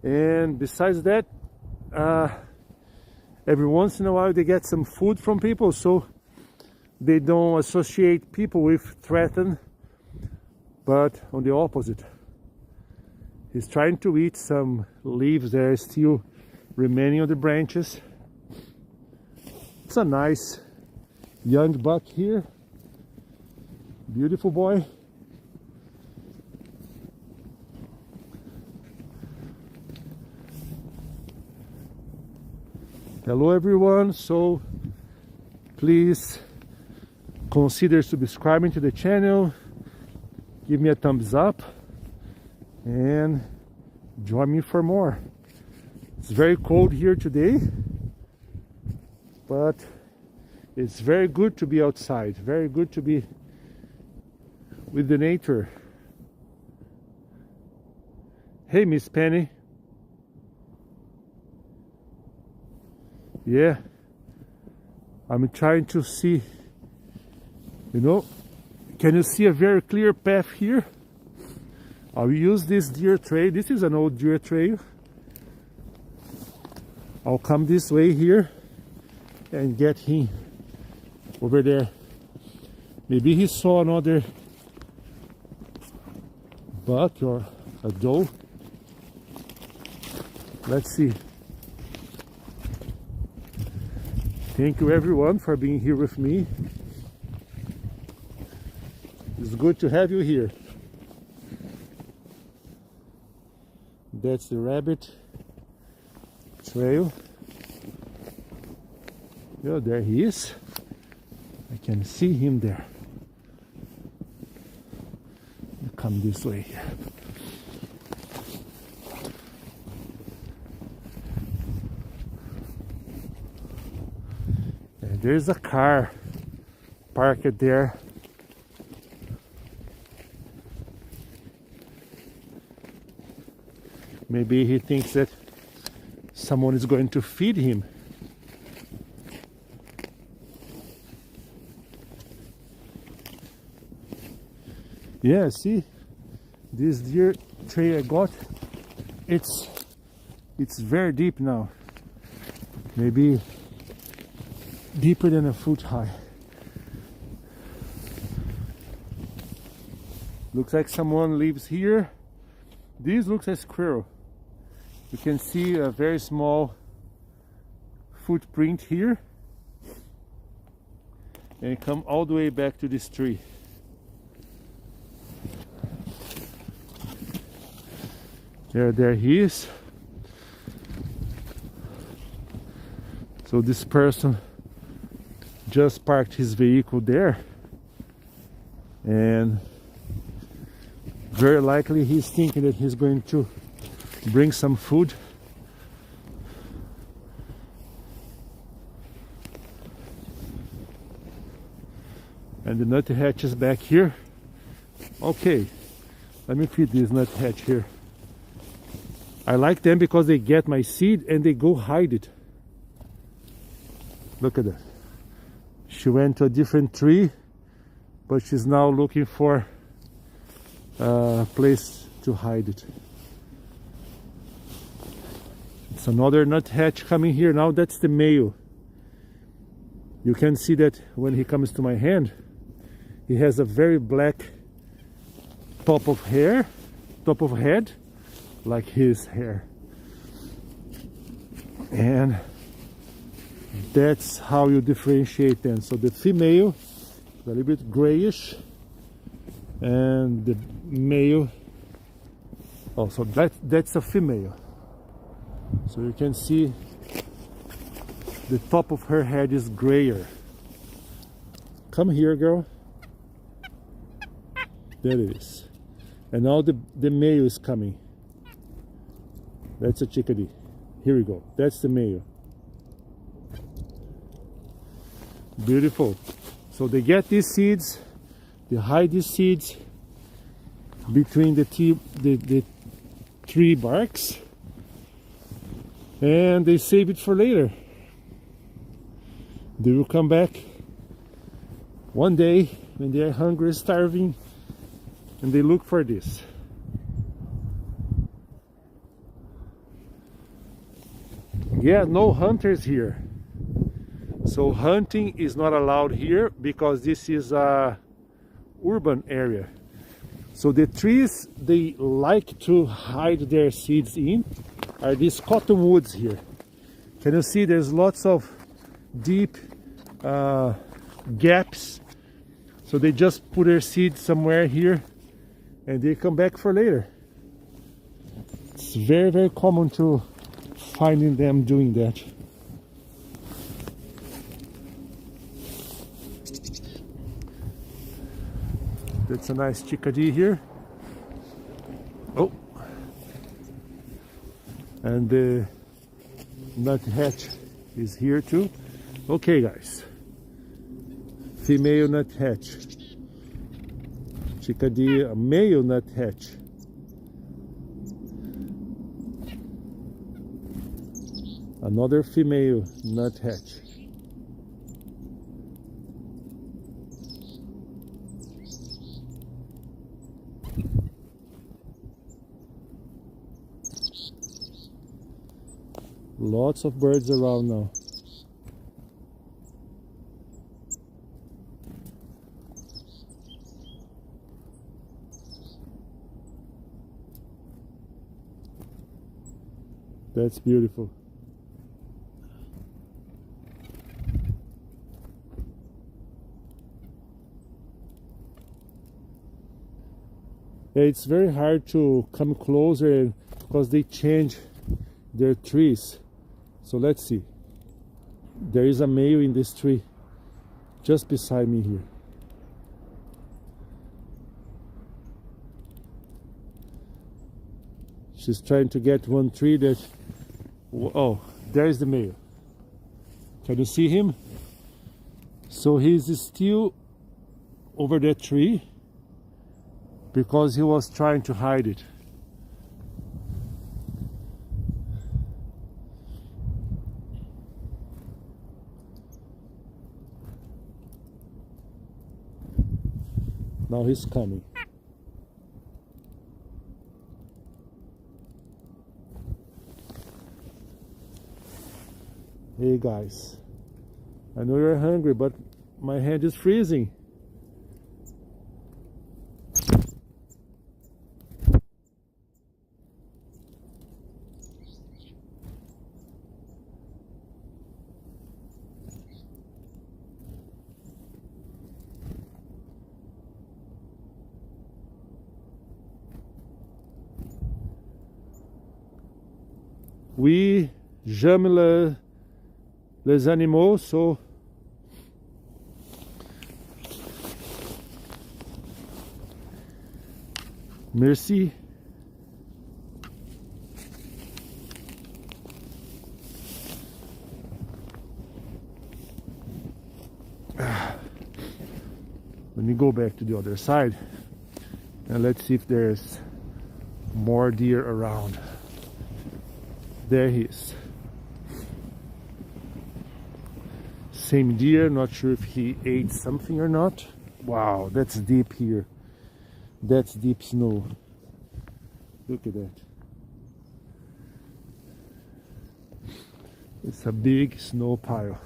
And besides that, every once in a while they get some food from people, so they don't associate people with threaten, but on the opposite. He's trying to eat some leaves that are still remaining on the branches. It's a nice young buck here. Beautiful boy. Hello everyone, so please consider subscribing to the channel, give me a thumbs up, and join me for more. It's very cold here today, but it's very good to be outside, very good to be with the nature. Hey, Miss Penny. Yeah, I'm trying to see, can you see a very clear path here? I'll use this deer trail. This is an old deer trail. I'll come this way here and get him over there. Maybe he saw another buck or a doe. Let's see. Thank you everyone for being here with me. It's good to have you here. That's the rabbit trail. Yeah, there he is. I can see him there. Come this way here. And there's a car parked there. Maybe he thinks that someone is going to feed him. Yeah, see, this deer trail I got, it's very deep now. Maybe deeper than a foot high. Looks like someone lives here. This looks like a squirrel. You can see a very small footprint here. And come all the way back to this tree. There he is. So this person just parked his vehicle there, and very likely he's thinking that he's going to bring some food. And the nuthatch is back here. Okay, let me feed this nuthatch here. I like them because they get my seed and they go hide it. Look at that. She went to a different tree, but she's now looking for a place to hide it. It's another nuthatch coming here. Now that's the male. You can see that when he comes to my hand, he has a very black top of head, like his hair. And that's how you differentiate them. So the female is a little bit grayish, and the male, oh, so that's a female. So you can see the top of her head is grayer. Come here, girl. There it is. And now the male is coming. That's a chickadee. Here we go. That's the male. Beautiful. So they get these seeds, they hide these seeds between the tree barks, and they save it for later. They will come back one day when they are hungry, starving, and they look for this. Yeah, no hunters here. So hunting is not allowed here because this is a urban area. So the trees they like to hide their seeds in are these cottonwoods here. Can you see there's lots of deep gaps? So they just put their seeds somewhere here and they come back for later. It's very, very common to finding them doing that. That's a nice chickadee here. Oh, and the nuthatch is here too. Okay, guys. Female nuthatch, chickadee, a male nuthatch. Another female nuthatch. Lots of birds around now. That's beautiful. It's very hard to come closer because they change their trees. So let's see. There is a male in this tree just beside me here. She's trying to get one tree that... Oh, there is the male. Can you see him? So he's still over that tree because he was trying to hide it. Now he's coming. Hey guys, I know you're hungry, but my hand is freezing. Oui, j'aime les animaux, so merci. Let me go back to the other side and let's see if there's more deer around. There he is. Same deer, not sure if he ate something or not. Wow, that's deep here. That's deep snow. Look at that. It's a big snow pile.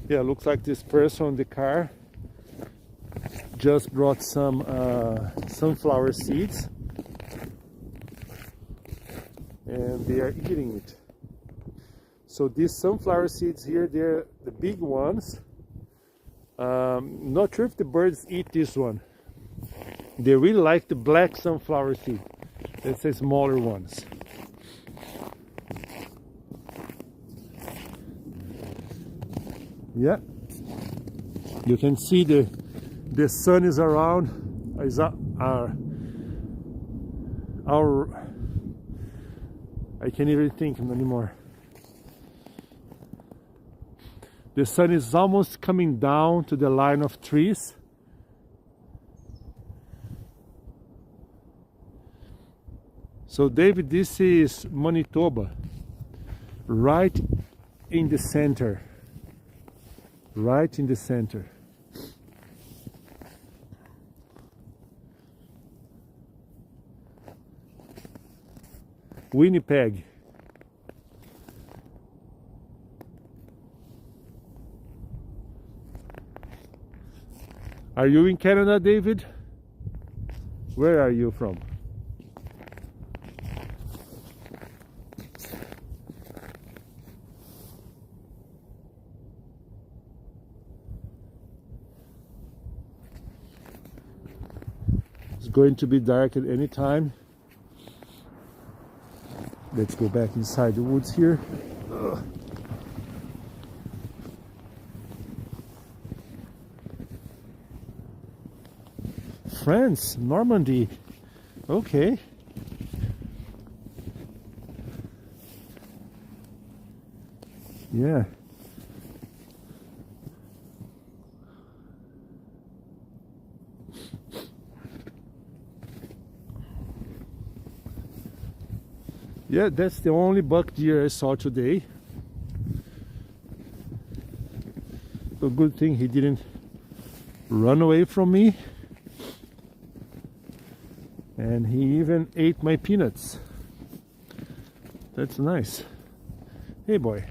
Yeah, looks like this person in the car just brought some sunflower seeds and they are eating it. So these sunflower seeds here, they're the big ones. Not sure if the birds eat this one. They really like the black sunflower seed. That's the smaller ones. Yeah, you can see the sun is around. I can't even think anymore. The sun is almost coming down to the line of trees. So David, this is Manitoba, right in the center. Right in the center. Winnipeg. Are you in Canada, David? Where are you from? It's going to be dark at any time. Let's go back inside the woods here. Ugh. France, Normandy. Okay. Yeah. Yeah, that's the only buck deer I saw today. A good thing he didn't run away from me. And he even ate my peanuts. That's nice. Hey boy.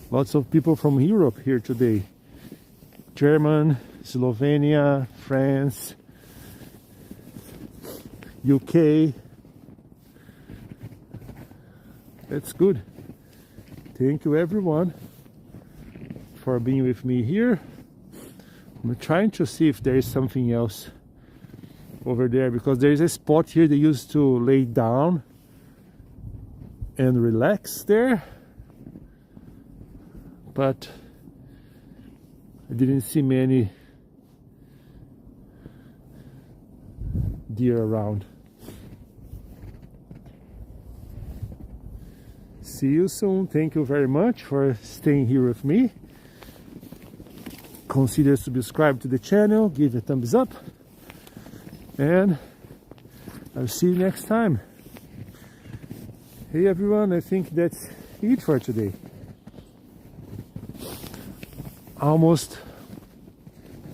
Lots of people from Europe here today. German, Slovenia, France, UK. That's good. Thank you everyone for being with me here. I'm trying to see if there is something else over there, because there is a spot here they used to lay down and relax there, but I didn't see many deer around. See you soon. Thank you very much for staying here with me. Consider subscribe to the channel, give a thumbs up, and I'll see you next time. Hey everyone, I think that's it for today. Almost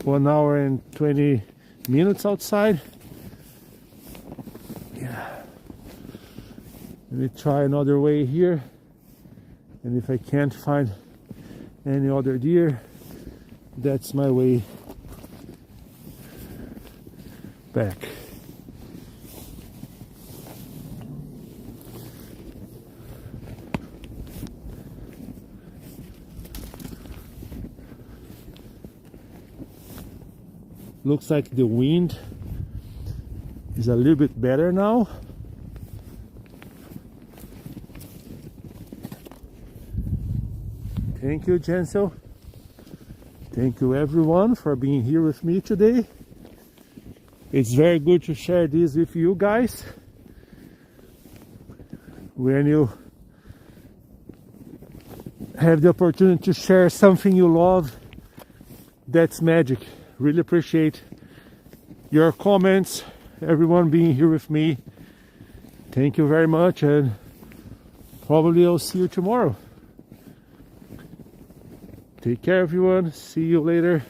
1 hour and 20 minutes outside. Yeah. Let me try another way here, and if I can't find any other deer, that's my way back. Looks like the wind is a little bit better now. Thank you, Jensel. Thank you everyone for being here with me today. It's very good to share this with you guys. When you have the opportunity to share something you love, that's magic. Really appreciate your comments, everyone being here with me. Thank you very much, and probably I'll see you tomorrow. Take care everyone, see you later.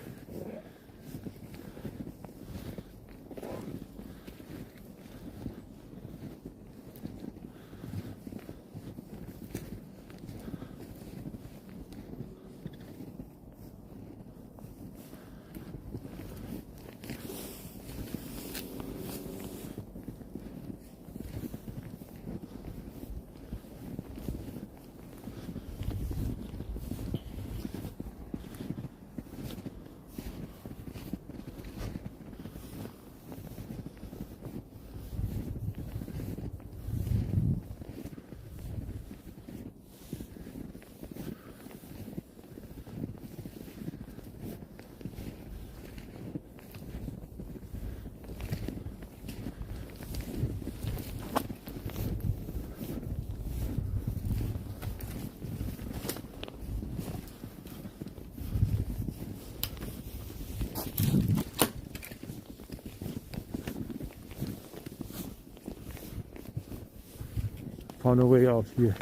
Found a way out here.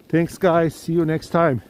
Thanks guys, see you next time.